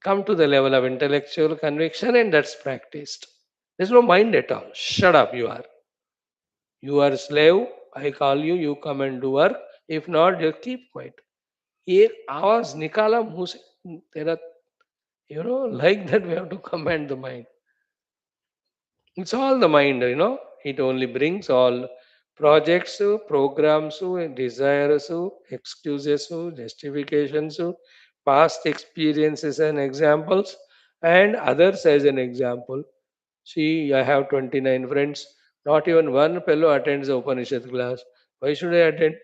Come to the level of intellectual conviction, and that's practiced. There's no mind at all. Shut up, you are. You are slave. I call you, you come and do work. If not, just keep quiet. एक आवाज निकाला मुंह से तेरा like that we have to command the mind. It's all the mind. It only brings all projects, programs, desires, excuses, justifications, past experiences and examples, and others as an example. See, I have 29 friends. Not even one fellow attends the Upanishad class. Why should I attend?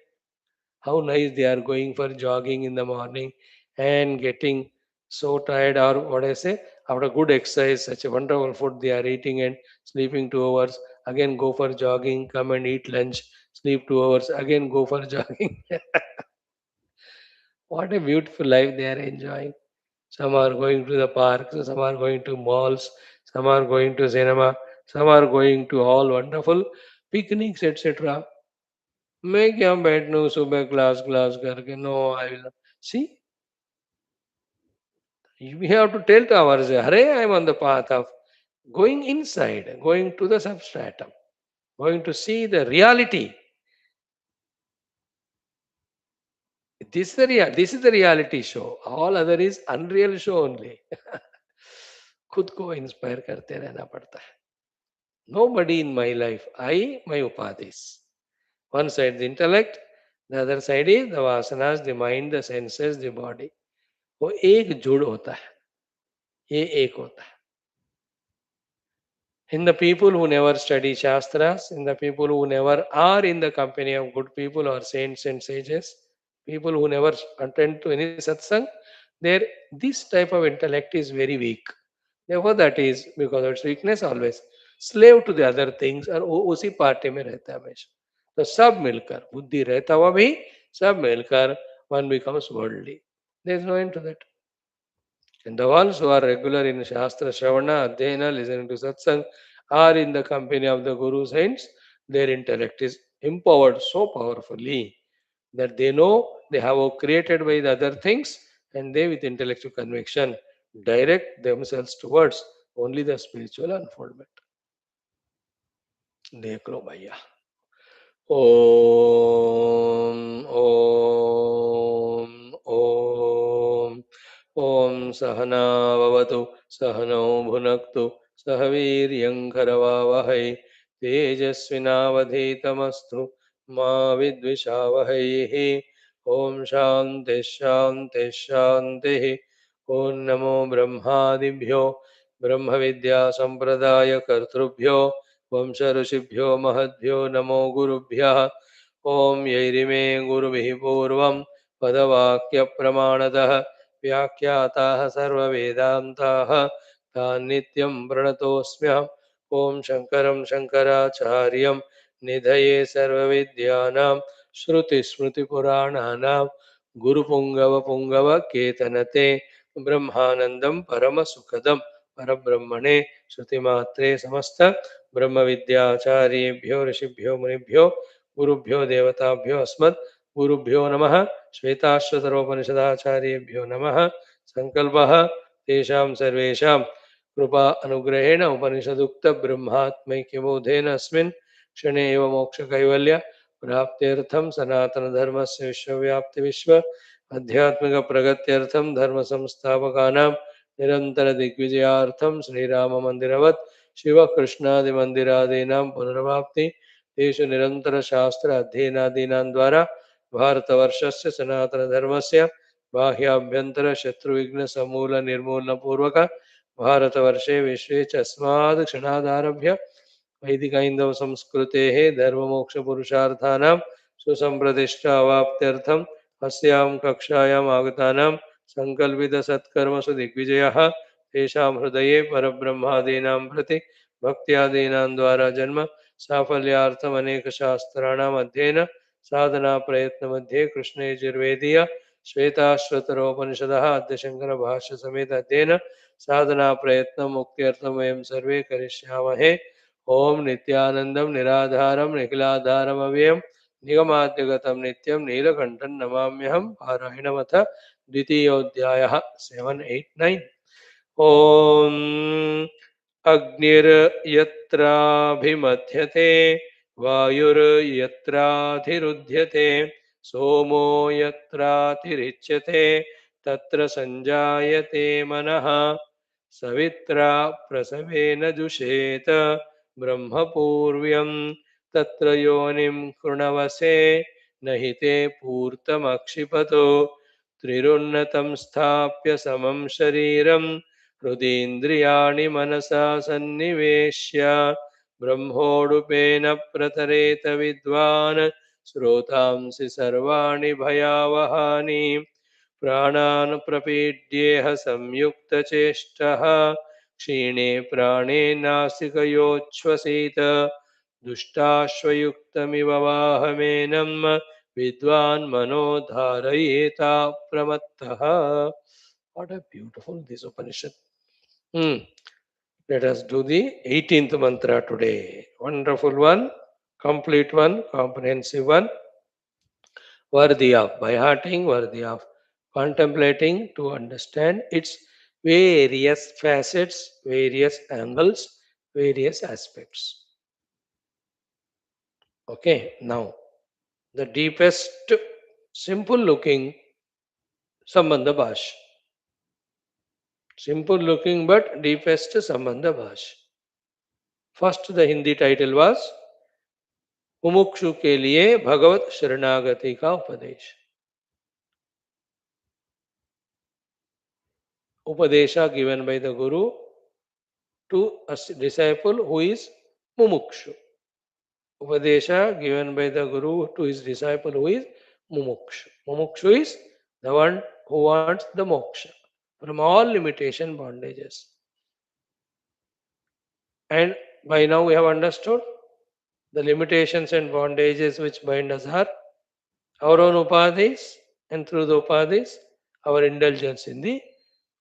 How nice they are going for jogging in the morning and getting so tired, or what I say, after good exercise, such a wonderful food they are eating and sleeping 2 hours, again go for jogging, come and eat lunch, sleep 2 hours, again go for jogging. What a beautiful life they are enjoying. Some are going to the parks, some are going to malls, some are going to cinema, some are going to all wonderful picnics, etc. मैं क्या बैठूं सुबह class class करके no I will see we have to tell to ourselves hare I am on the path of going inside, going to the substratum, going to see the reality. This is the reality show, all other is unreal show only. खुद को inspire करते रहना पड़ता है. Nobody in my life, I my upadhis, one side the intellect, the other side is the vasanas, the mind, the senses, the body. वो एक जुड़ होता है, ये एक होता है. In the people who never study Shastras, in the people who never are in the company of good people or saints and sages, people who never attend to any satsang, there this type of intellect is very weak. Therefore, that is because of its weakness always slave to the other things और वो उसी party में रहता है हमेशा. तो सब मिलकर बुद्धि रहता हुआ भी सब मिलकर one becomes worldly. There is no end to that. And the ones who are regular in Shastra Shravana, Adhyayana, listening to Satsang, are in the company of the Guru Saints, their intellect is empowered so powerfully that they know they have created by the other things and they, with intellectual conviction, direct themselves towards only the spiritual unfoldment. देख लो भैया. ओम ओम ओम ओम सहनाववतु सहनौ भुनक्तु सह वीर्यङ्करवावहै तेजस्विनावधीतमस्तु मा विद्विषावहैः. ओम शान्ति शान्ति शान्तिः. ओम नमो ब्रह्मादिभ्यो ब्रह्म विद्या संप्रदाय कर्तृभ्यो वंश ऋषिभ्यो महद्भ्यो नमो गुरुभ्यः. ओम यैरिमे गुरुभिः पूर्वं पदवाक्यप्रमाणतः व्याख्याताः सर्ववेदान्ताः तान् नित्यं प्रणतोऽस्म्यहम्. ओम शङ्करं शङ्कराचार्यं निधये सर्वविद्यानां श्रुतिस्मृतिपुराणानां गुरुपुङ्गवपुङ्गवकेतनते ब्रह्मानन्दं परमसुखदं परब्रह्मणे श्रुतिमात्रे समस्त ब्रह्म विद्याचार्येभ्यो ऋषिभ्यो मुनिभ्यो गुरुभ्यो देवताभ्यो अस्मत् गुरुभ्यो नमः. श्वेताश्वतरोपनिषदाचार्येभ्यो नमः. संकल्पः तेषां सर्वेषां कृपा अनुग्रहेण उपनिषदुक्त ब्रह्मात्मैक्यबोधेन अस्मिन् क्षणे एव मोक्षकैवल्य प्राप्त्यर्थं सनातनधर्मस्य विश्वव्याप्तिविश्व आध्यात्मिकप्रगत्यर्थं धर्मसंस्थापकानां निरन्तरदिग्विजयार्थं श्रीराममन्दिरवत् शिवकृष्णादिमन्दिरादीनां पुनर्वाप्ति तेषु निरन्तरशास्त्र अध्ययनादीनां द्वारा भारतवर्षस्य सनातनधर्मस्य बाह्याभ्यन्तर शत्रुविघ्नसमूलनिर्मूलनपूर्वक भारतवर्षे विश्वे च अस्माद् क्षणादारभ्य वैदिकैन्दवसंस्कृतेः धर्ममोक्षपुरुषार्थानां सुसम्प्रतिष्ठा अवाप्त्यर्थम् अस्यां कक्षायाम् आगतानां सङ्कल्पितसत्कर्मसु दिग्विजयः तेषां हृदये परब्रह्मादीनां प्रति भक्त्यादीनां द्वारा जन्म साफल्यार्थम् अनेकशास्त्राणाम् अध्ययन साधना प्रयत्नमध्ये कृष्णयजुर्वेदीय श्वेताश्वतरोपनिषदः आद्यशङ्कर भाष्य समेत अध्ययन साधना प्रयत्न मुक्त्यर्थं वयं सर्वे करिष्यामहे. ओम नित्यानन्दं निराधारं निखिलाधारमव्ययं निगमाद्यगतं नित्यं नीलकण्ठं नमाम्यहं. पारायणमथ द्वितीयोऽध्यायः 7, 8, 9. ओम अग्निर्यत्राभिमथ्यते वायुर्यत्राधिरुध्यते सोमो यत्रातिरिच्यते तत्र संजायते मनः. सवित्रा प्रसवेन जुषेत ब्रह्मपूर्व्यं तत्र योनिं कृणवसे न हि ते पूर्तमक्षिपतो. त्रिरुन्नतं स्थाप्य समं शरीरं हृदीन्द्रियाणि मनसा सन्निवेश्य ब्रह्मोडुपेन प्रतरेत विद्वान् श्रोतांसि सर्वाणि भयावहानि प्राणान् प्रपीड्येह संयुक्तचेष्टः क्षीणे प्राणे नासिकयोच्छ्वसित दुष्टाश्वयुक्तमिव वाहमेनं विद्वान् मनो धारयेता प्रमत्तः. What a beautiful this Upanishad. Hmm. Let us do the 18th mantra today. Wonderful one, complete one, comprehensive one, worthy of by hearting, worthy of contemplating to understand its various facets, various angles, various aspects. Okay, now the deepest, simple looking Sambandha Bhash. Simple looking but deepest Sambandha Bhash. First, the Hindi title was मुमुक्षु के लिए भगवत शरणागति का उपदेश. Upadesha given by the Guru to a disciple who is mumukshu. Upadesha given by the Guru to his disciple who is mumukshu. Mumukshu is the one who wants the moksha from all limitation bondages. And by now we have understood the limitations and bondages which bind us are our own upadhis, and through the upadhis our indulgence in the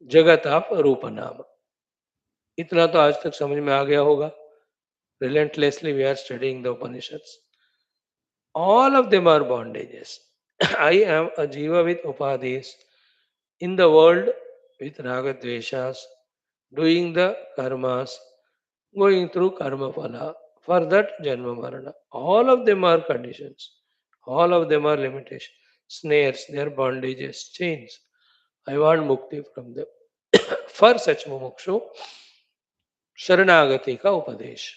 जगत of रूप नाम. इतना तो आज तक समझ में आ गया होगा. Relentlessly we are studying the Upanishads. All of them are bondages. I am a jiva with upadhis in the world with raga dveshas, doing the karmas, going through karma phala, for that janma marana. All of them are conditions. All of them are limitations, snares, they are bondages, chains. I want mukti from them. For such mumukshu, शरणागति का उपदेश.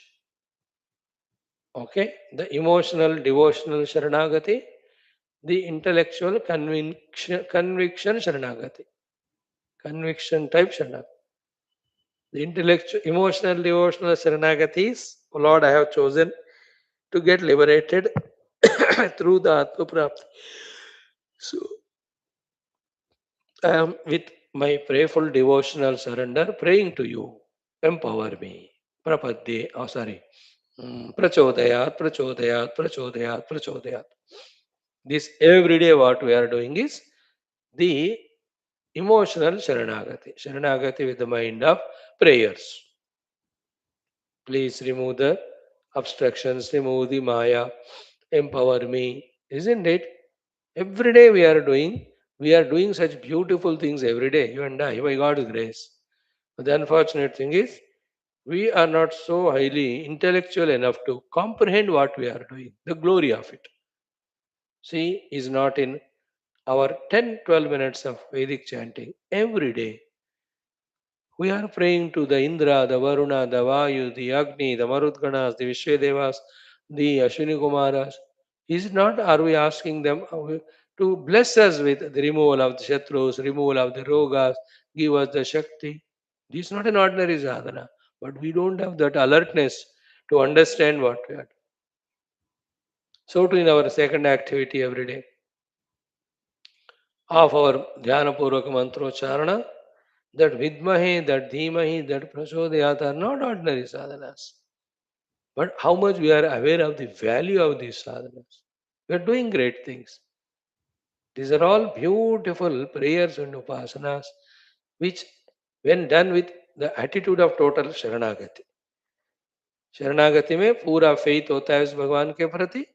Okay, the emotional devotional sharanagati, the intellectual conviction sharanagati, conviction type sharanagati. The intellectual emotional devotional sharanagatis, oh Lord, I have chosen to get liberated through the Atma Prapti. So I am with my prayerful devotional surrender praying to you. Empower me. Prapadye, oh sorry. Prachodayat, prachodayat, prachodayat, prachodayat. This every day what we are doing is the emotional sharanagati. Sharanagati with the mind of prayers. Please remove the obstructions, remove the maya, empower me. Isn't it? Every day we are doing such beautiful things every day, you and I, by God's grace. But the unfortunate thing is, we are not so highly intellectual enough to comprehend what we are doing, the glory of it. See, is not in our 10-12 minutes of Vedic chanting every day. We are praying to the Indra, the Varuna, the Vayu, the Agni, the Marudganas, the Vishwadevas, the Ashwini Kumaras. Is not, are we asking them to bless us with the removal of the Shatrus, removal of the Rogas, give us the Shakti? This is not an ordinary sadhana, but we don't have that alertness to understand what we are. So, to in our second activity every day of our Dhyana Purvaka Mantrocharana, that Vidmahe, that Dhimahi, that Prachodayat are not ordinary sadhanas. But how much we are aware of the value of these sadhanas. We are doing great things. These are all beautiful prayers and upasanas, which, when done with the attitude of total Sharanagati. शरणागति में पूरा faith होता है उस भगवान के प्रति.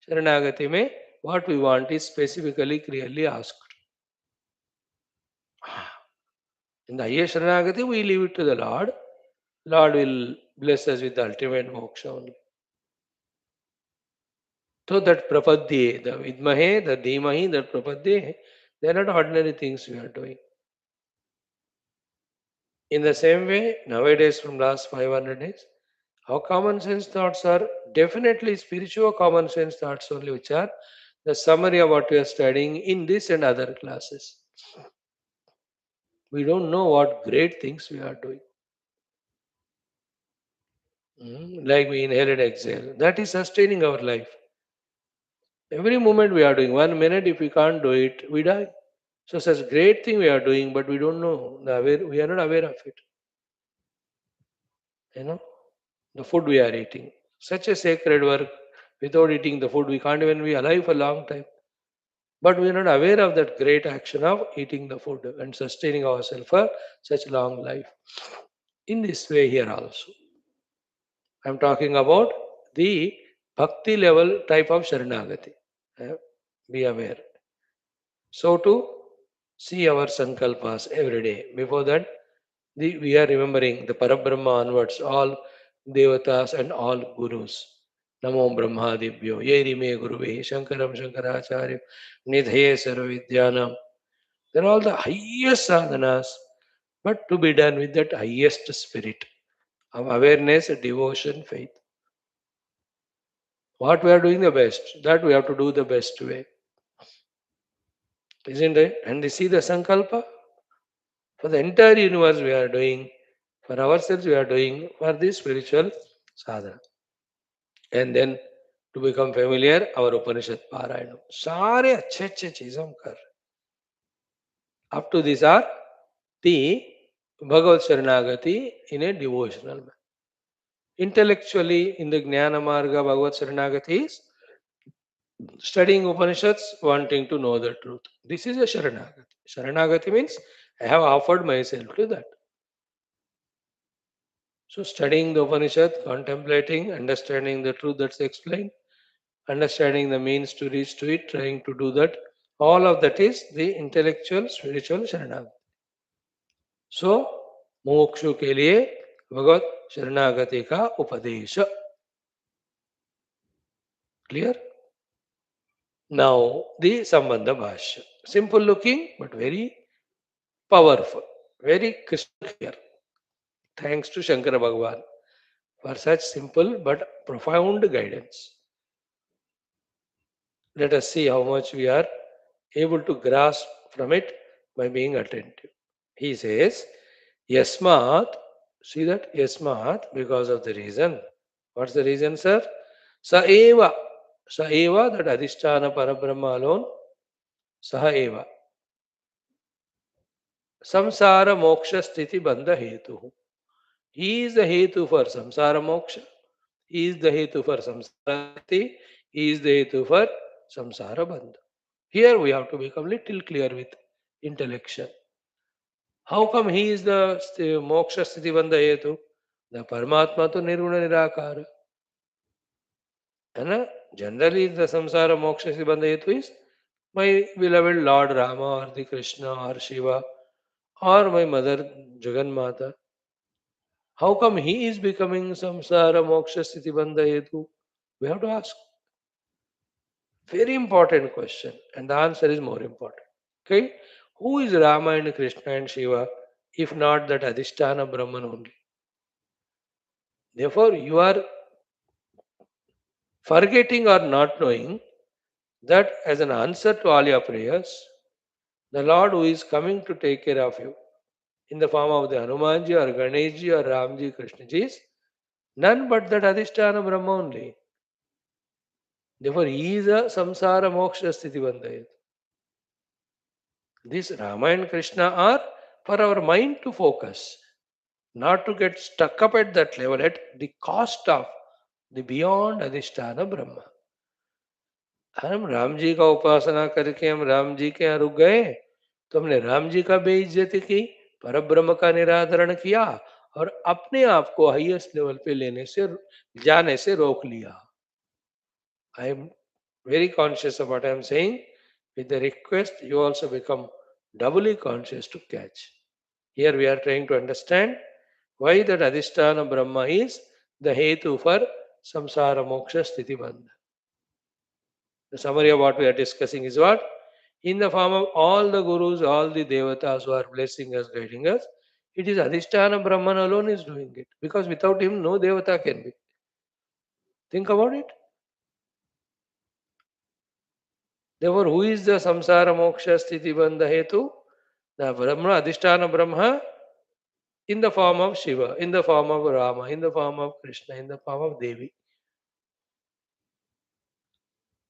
शरणागति में what we want is specifically clearly asked. In the highest Sharanagati, we leave it to the Lord. Lord will bless us with the ultimate moksha only. So that prapadye, the vidmahe, the dhimahi, that prapadye, they are not ordinary things we are doing. In the same way, nowadays from last 500 days, our common sense thoughts are definitely spiritual common sense thoughts only, which are the summary of what we are studying in this and other classes. We don't know what great things we are doing. Like we inhale and exhale. That is sustaining our life. Every moment we are doing. 1 minute, if we can't do it, we die. So such great thing we are doing, but we don't know. We are not aware of it. You know, the food we are eating. Such a sacred work. Without eating the food, we can't even be alive for a long time. But we are not aware of that great action of eating the food and sustaining ourselves for such long life. In this way here also. I am talking about the bhakti level type of Sharanagati. Uh, Be aware. So to see our sankalpas every day. Before that, we are remembering the Parabrahma onwards, all devatas and all gurus. Namo Brahmadibhyo, Yerime Gurubhe, Shankaram Shankaracharya, Nidhaye Sarvavidyanam. They're all the highest sadhanas, but to be done with that highest spirit of awareness, devotion, faith. What we are doing the best, that we have to do the best way. Isn't it? And you see the sankalpa? For the entire universe we are doing, for ourselves we are doing, for this spiritual sadhana. And then to become familiar, our Upanishad Parayana. सारे अच्छे अच्छे चीज़ हम कर रहे हैं. Up to these are the Bhagavad Sharanagati in a devotional manner. Intellectually, in the Jnana Marga, Bhagavad Sharanagati is studying Upanishads, wanting to know the truth. This is a Sharanagati. Sharanagati means I have offered myself to that. So, studying the Upanishad, contemplating, understanding the truth that's explained, understanding the means to reach to it, trying to do that, all of that is the intellectual, spiritual Sharanagati. So, मोक्षु के लिए भगवत शरणागति का उपदेश. Clear? Now, the Sambandha Bhashya. Simple looking, but very powerful, very crystal clear. Thanks to Shankara Bhagavan for such simple but profound guidance. Let us see how much we are able to grasp from it by being attentive. He says, Yasmat, see that? Yasmat, because of the reason. What's the reason, sir? Saeva. Saeva, that Adhisthana Parabrahma alone, Saha Eva. Samsara Moksha Sthiti Bandha Hetu. He is the Hetu for Samsara Moksha. He is the Hetu for Samsara Sthiti. He is the Hetu for Samsara Bandha. Here we have to become little clear with intellection. How come he is the moksha sthiti bandha hetu? The Paramatma to nirguna nirakara. And generally the samsara moksha sthiti bandha hetu is my beloved Lord Rama or the Krishna or Shiva or my mother Jagannatha. How come he is becoming samsara moksha sthiti bandha hetu? We have to ask. Very important question, and the answer is more important. Okay? Who is Rama and Krishna and Shiva if not that Adhisthana Brahman only? Therefore, you are forgetting or not knowing that as an answer to all your prayers, the Lord who is coming to take care of you in the form of the Hanumanji or Ganeshji or Ramji, Krishnaji is none but that Adhisthana Brahma only. Therefore, he is a samsara moksha sthiti bandhayat. This Rama and Krishna are for our mind to focus, not to get stuck up at that level at the cost of the beyond Adhisthana Brahma. हम राम जी का उपासना करके हम राम जी के यहाँ रुक गए तो हमने राम जी का बेइज्जती की, परब्रह्म का निरादरण किया और अपने आप को हाईएस्ट लेवल पे लेने से जाने से रोक लिया. I am very conscious of what I am saying. With the request you also become doubly conscious to catch. Here we are trying to understand why that Adhisthana Brahma is the Hetu for Samsara Moksha Sthiti Bandha. The summary of what we are discussing is what? In the form of all the Gurus, all the Devatas who are blessing us, guiding us, it is Adhisthana Brahman alone is doing it. Because without him, no Devata can be. Think about it. Therefore, who is the Samsara Moksha Sthiti Bandha Hetu? The Brahma, Adhisthana Brahma, in the form of Shiva, in the form of Rama, in the form of Krishna, in the form of Devi.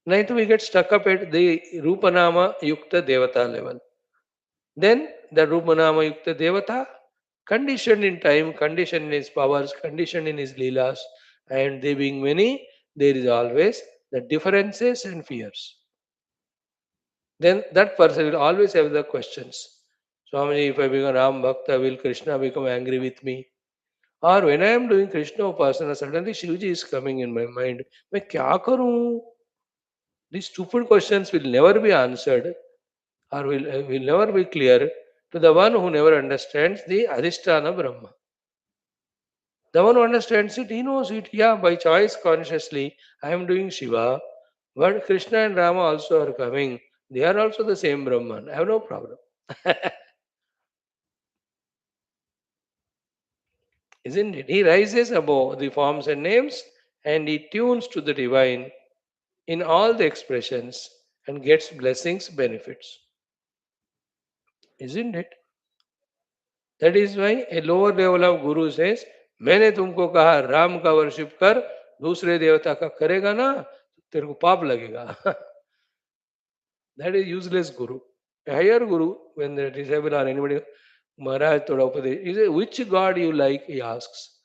Neither we get stuck up at the Rupanama Yukta Devata level. Then the Rupanama Yukta Devata, conditioned in time, conditioned in his powers, conditioned in his leelas, and they being many, there is always the differences and fears. Then that person will always have the questions. Swamiji, if I become Ram Bhakta, will Krishna become angry with me? Or when I am doing Krishna Upasana, suddenly Shivji is coming in my mind. मैं क्या करूं? These stupid questions will never be answered or will never be clear to the one who never understands the Adhisthana Brahma. The one who understands it, he knows it. Yeah, by choice, consciously, I am doing Shiva, but Krishna and Rama also are coming. They are also the same Brahman. I have no problem. Isn't it? He rises above the forms and names and he tunes to the divine in all the expressions and gets blessings, benefits. Isn't it? That is why a lower level of Guru says, मैंने तुमको कहा राम का worship कर, दूसरे देवता का करेगा ना, तेरे को पाप लगेगा. That is useless Guru. A higher Guru, when the disciple or anybody, Maharaj thoda upadesh, he says, which God you like, he asks.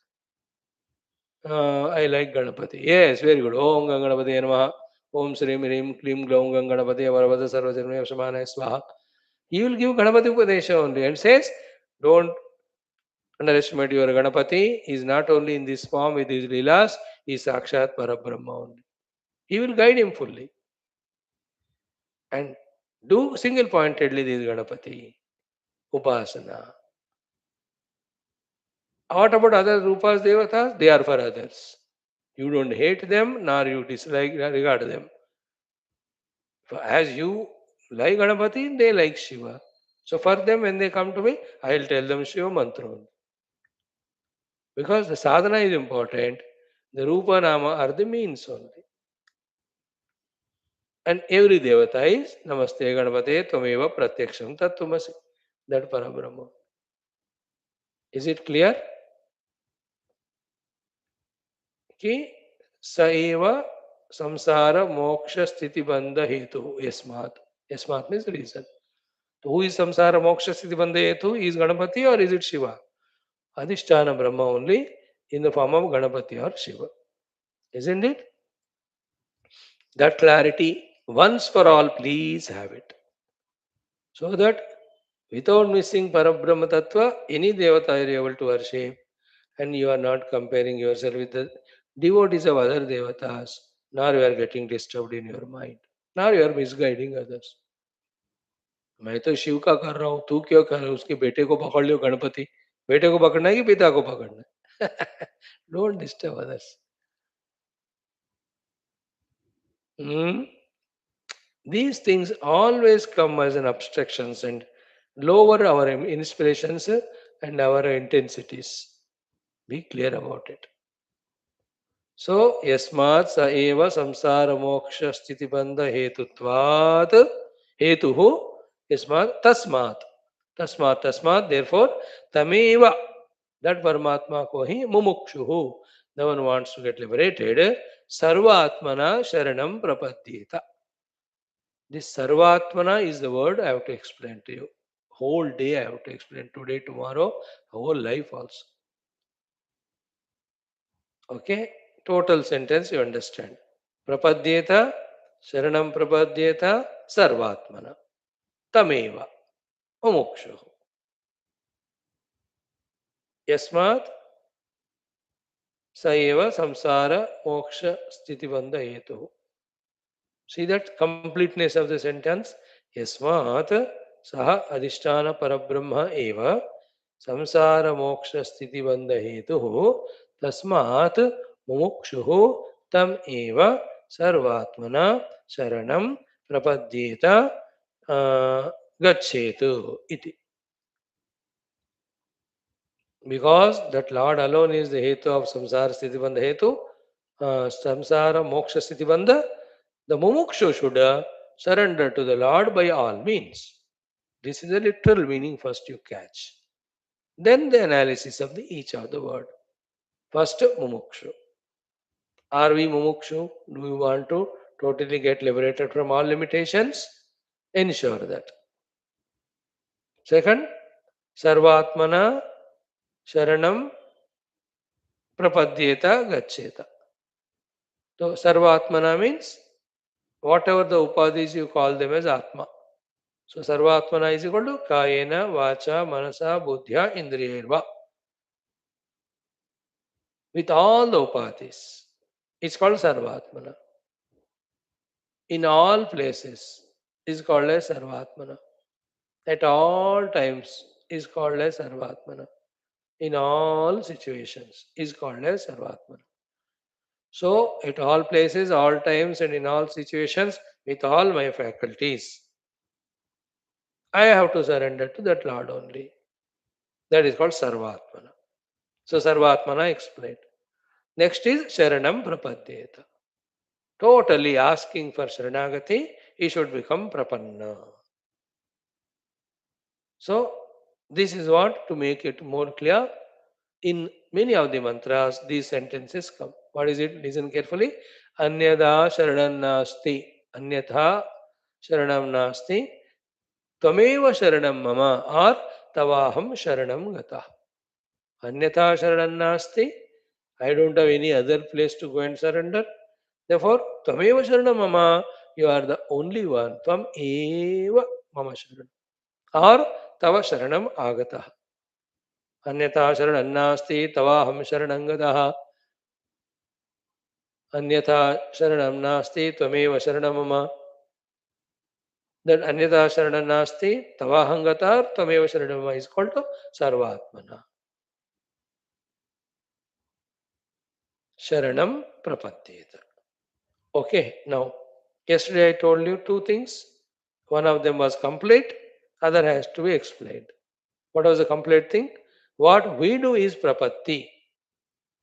I like Ganapati. Yes, very good. Om Ganganapati Namaha. Om Srim Rim Klim Glaum Ganganapati Avaravada Sarvajanmaya Shamana Swaha. He will give Ganapati Upadesha only and says, don't underestimate your Ganapati. He is not only in this form with his Leelas, he is Sakshat Parabrahma only. He will guide him fully. And do single pointedly this Ganapati Upasana. What about other Rupas Devatas? They are for others. You don't hate them, nor you dislike, regard them. As you like Ganapati, they like Shiva. So for them, when they come to me, I will tell them Shiva mantra only. Because the sadhana is important, the Rupa Nama are the means only. And every devata is Namaste Ganapate Tvameva Pratyaksham Tattvamasi. That Parabrahma. Is it clear? कि स एव संसार मोक्ष स्थिति बंध हेतु यस्मात्. Yasmat means reason. So who is samsara moksha sthiti bandha hetu? Is Ganapati or is it Shiva? Adhisthana Brahma only in the form of Ganapati or Shiva. Isn't it? That clarity, once for all, please have it. So that without missing Parabrahma Tattva, any Devata you are able to worship and you are not comparing yourself with the devotees of other Devatas, nor you are getting disturbed in your mind, nor you are misguiding others. मैं तो शिव का कर रहा हूँ, तू क्यों कर रहा है? उसके बेटे को पकड़ लियो गणपति. बेटे को पकड़ना है कि पिता को पकड़ना है? Don't disturb others. These things always come as an obstructions and lower our inspirations and our intensities. Be clear about it. So, yasmat sa eva samsara moksha sthiti bandha hetutvat hetuhu yasmat tasmat. Tasmat, tasmat, therefore, tameva, that Paramatma ko hi mumukshuhu, the one wants to get liberated, sarvatmana sharanam prapadyeta. This sarvatmana is the word I have to explain to you. Whole day I have to explain, today, tomorrow, whole life also. Okay? Total sentence you understand. Prapadyeta, sharanam prapadyeta, sarvatmana. Tameva, mumukshuhu. Yasmat Saeva samsara moksha sthiti bandha hetu. See that completeness of the sentence? Yasmat saha adhisthana parabrahma eva samsara moksha sthiti bandha hetu tasmat mumukshuhu tam eva sarvatmana sharanam prapadyeta gacchetu iti. Because that Lord alone is the hetu of samsara sthiti bandha hetu, samsara moksha sthiti bandha, the mumukshu should surrender to the Lord by all means. This is the literal meaning first you catch. Then the analysis of each of the word. First, mumukshu. Are we mumukshu? Do we want to totally get liberated from all limitations? Ensure that. Second, sarvatmana sharanam prapadyeta gaccheta. So, sarvatmana means whatever the upadhis you call them as atma. So, sarvatmana is equal to kayena, vacha, manasa, buddhya, indriyarva. With all the upadhis. It's called sarvatmana. In all places is called as sarvatmana. At all times is called as sarvatmana. In all situations is called as sarvatmana. So, at all places, all times, and in all situations, with all my faculties, I have to surrender to that Lord only. That is called Sarvatmana. So, Sarvatmana explained. Next is Sharanam Prapadyeta. Totally asking for Sharanagati, he should become Prapanna. So, this is what, to make it more clear, in many of the mantras, these sentences come. What is it? Listen carefully. Anyada Sharanam Nasti. Anyatha Sharanam Nasti. Tvameva Sharanam Mama or Tavaham Sharanam Gata. Anyatha Sharanam Nasti. I don't have any other place to go and surrender. Therefore, Tvameva Sharanam Mama, you are the only one. Tvam eva Mama Sharanam. Or Tava Sharanam Agata. Anyatha Sharanam Nasti. Tavaham Sharanam Gata. Anyatha Sharanam Nasti. Tvameva Sharanam Mama. That Anyatha Sharanam Nasti. Tavaham Gata. Tvameva Sharanam Mama is called to Sarvatmana. Sharanam Prapadyeta. Okay, now, yesterday I told you two things. One of them was complete, other has to be explained. What was the complete thing? What we do is Prapatti,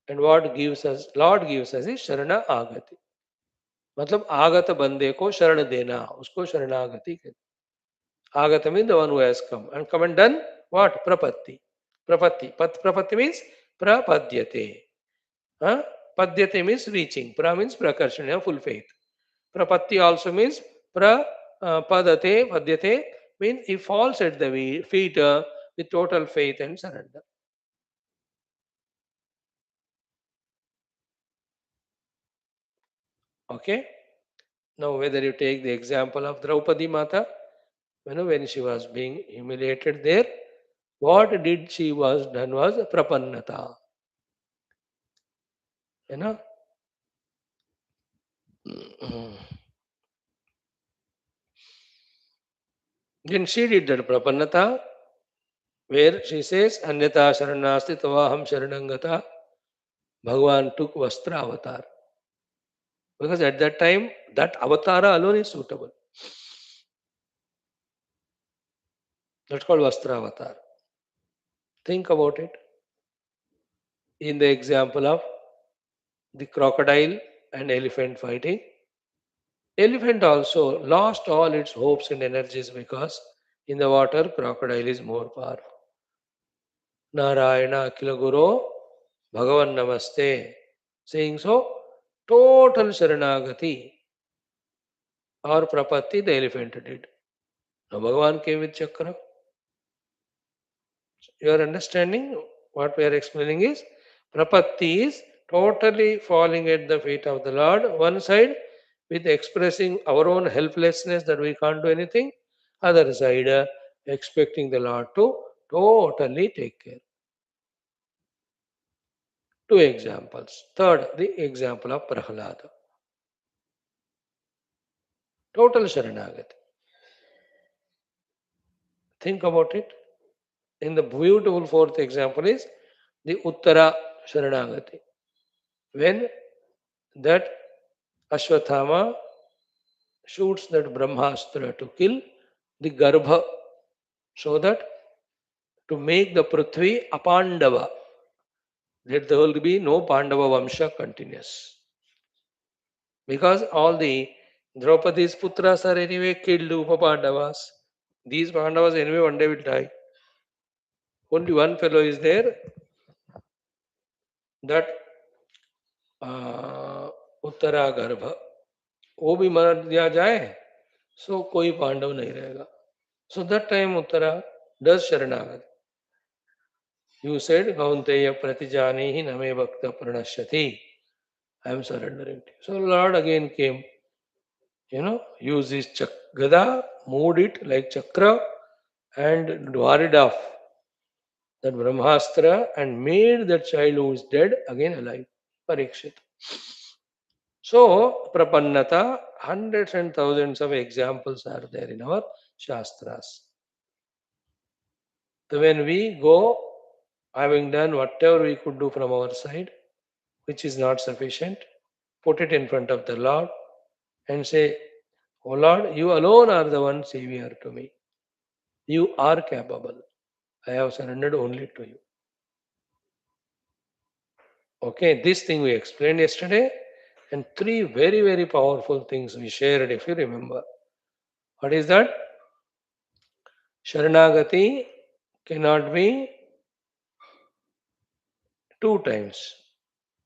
and what gives us, Lord gives us is Sharana Agati. मतलब आगत बंदे को शरण देना, उसको शरणागति कहते. Agata means the one who has come. And come and done what? Prapatti. Prapatti. Prapatti means prapadyate. Huh? Padyate means reaching. Pra means prakarshana, full faith. Prapatti also means padate, padyate means he falls at the feet with total faith and surrender. Okay. Now, whether you take the example of Draupadi Mata, when she was being humiliated there, what did she was done was prapannata. You know. Then she did that prapannata, where she says, Anyata sharanasti tavaham sharanangata. Bhagavan took Vastra avatar. Because at that time, that avatara alone is suitable. That's called Vastra avatar. Think about it. In the example of the crocodile and elephant fighting, elephant also lost all its hopes and energies because in the water, crocodile is more powerful. Narayana Akila Guru Bhagavan Namaste. Saying so, total Sharanagati or Prapatti the elephant did. Now Bhagavan came with Chakra. You are understanding what we are explaining is Prapatti is totally falling at the feet of the Lord. One side with expressing our own helplessness that we can't do anything. Other side expecting the Lord to totally take care. Two examples. Third, the example of Prahlada. Total Sharanagati. Think about it. In the beautiful fourth example is the Uttara Sharanagati. When that Ashwathama shoots that Brahmastra to kill the Garbha so that to make the Prithvi apandava, that there will be no Pandava Vamsha continuous. Because all the Draupadi's putras are anyway killed Upapandavas. These Pandavas anyway one day will die. Only one fellow is there, that Uttara गर्भ, वो भी मर दिया जाए सो कोई पांडव नहीं रहेगा. So that time Uttara does Sharanagati. You said, Kaunteya Pratijanihi Name Bhakta Pranashyati. I am surrendering to you. So Lord again came, used his Gada, moved it like Chakra and dwarid off that Brahmastra and made that child who is dead again alive. Parikshit. So, Prapannata, hundreds and thousands of examples are there in our Shastras. So, when we go, having done whatever we could do from our side, which is not sufficient, put it in front of the Lord and say, Oh Lord, you alone are the one Savior to me. You are capable. I have surrendered only to you. Okay, this thing we explained yesterday, and three very, very powerful things we shared, if you remember. What is that? Sharanagati cannot be two times.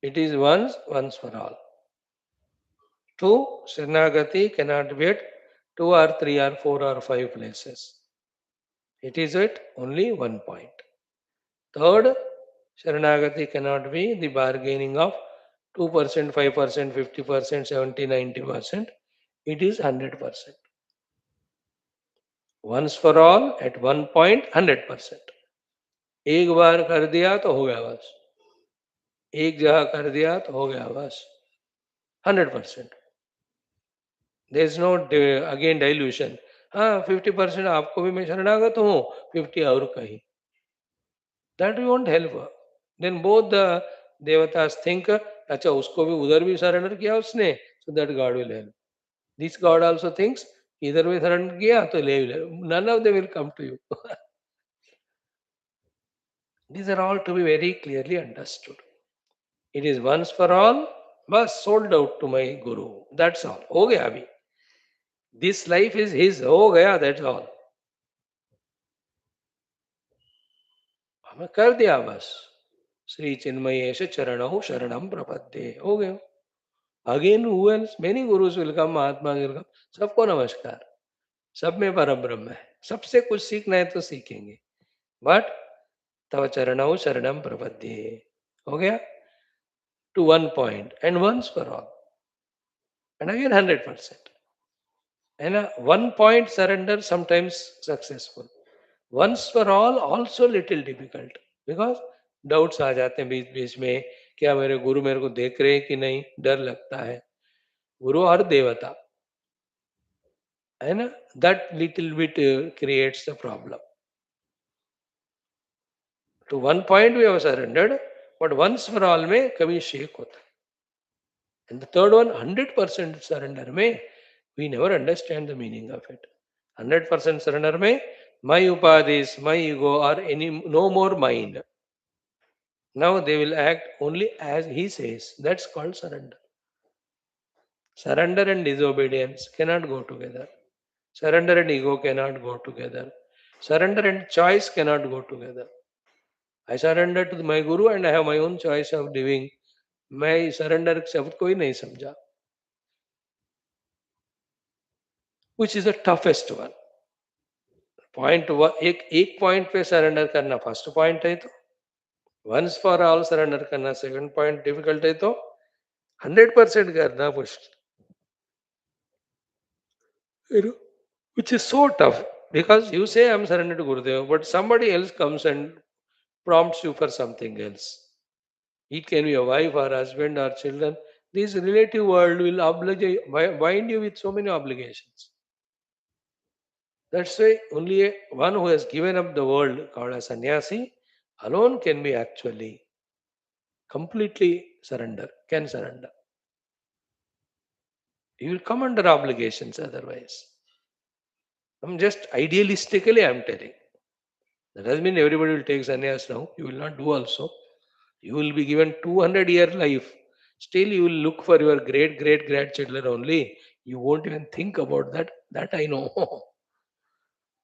It is once for all. Two, Sharanagati cannot be at two or three or four or five places. It is at only one point. Third, Sharanagati cannot be the bargaining of 2%, 5%, 50%, 70, 90%. It is 100%. Once for all, at one point, 100%. एक बार कर दिया तो हो गया बस. एक जगह कर दिया तो हो गया बस. 100%. There is no again dilution. हाँ 50% आपको भी मैं शरणागत हूँ, 50 और कहीं. That won't help. Then both the devatas think, अच्छा उसको भी उधर भी सरेंडर किया उसने, so that God will help. This God also thinks, इधर भी सरेंडर किया तो ले ले. None of them will come to you. These are all to be very clearly understood. It is once for all, बस sold out to my Guru. That's all. हो गया अभी. This life is his. हो गया. That's all. हमें कर दिया बस. श्री चिन्मयेश चरणौ शरणम प्रपद्ये. हो गया. Again, who else? Many gurus will come, Mahatmas will come. सबको नमस्कार. सब में परम ब्रह्म है. सबसे कुछ सीखना है तो सीखेंगे. बट तव चरणौ शरणम प्रपद्ये. हो गया. To one point and once for all. And again 100%. And a one point surrender sometimes successful. Once for all also little difficult. Because doubts आ जाते हैं बीच बीच में, क्या मेरे गुरु मेरे को देख रहे हैं कि नहीं, डर लगता है. गुरु और देवता है ना, that little bit creates the problem. To one point we have surrendered, but once for all में कभी शेक होता है. And the third one 100% surrender में we never understand the meaning of it. 100% surrender में माई उपाधिस, my ego are any no more mind. Now they will act only as he says. That's called surrender. Surrender and disobedience cannot go together. Surrender and ego cannot go together. Surrender and choice cannot go together. I surrender to my guru and I have my own choice of living. मैं surrender शब्द कोई नहीं समझा. Which is the toughest one. Point एक point पे surrender करना first point है तो. Once for all surrender करना second point difficult है तो. 100% करना मुश्किल. Which is so tough, because you say I'm surrendered to Gurudev, but somebody else comes and prompts you for something else. It can be a wife or husband or children. This relative world will bind you with so many obligations. That's why only one who has given up the world, called a sannyasi, alone can be actually completely can surrender. You will come under obligations otherwise. I'm just idealistically I'm telling. That doesn't mean everybody will take sannyas now. You will not do also. You will be given 200-year life. Still you will look for your great grandchildren only. You won't even think about that. That I know.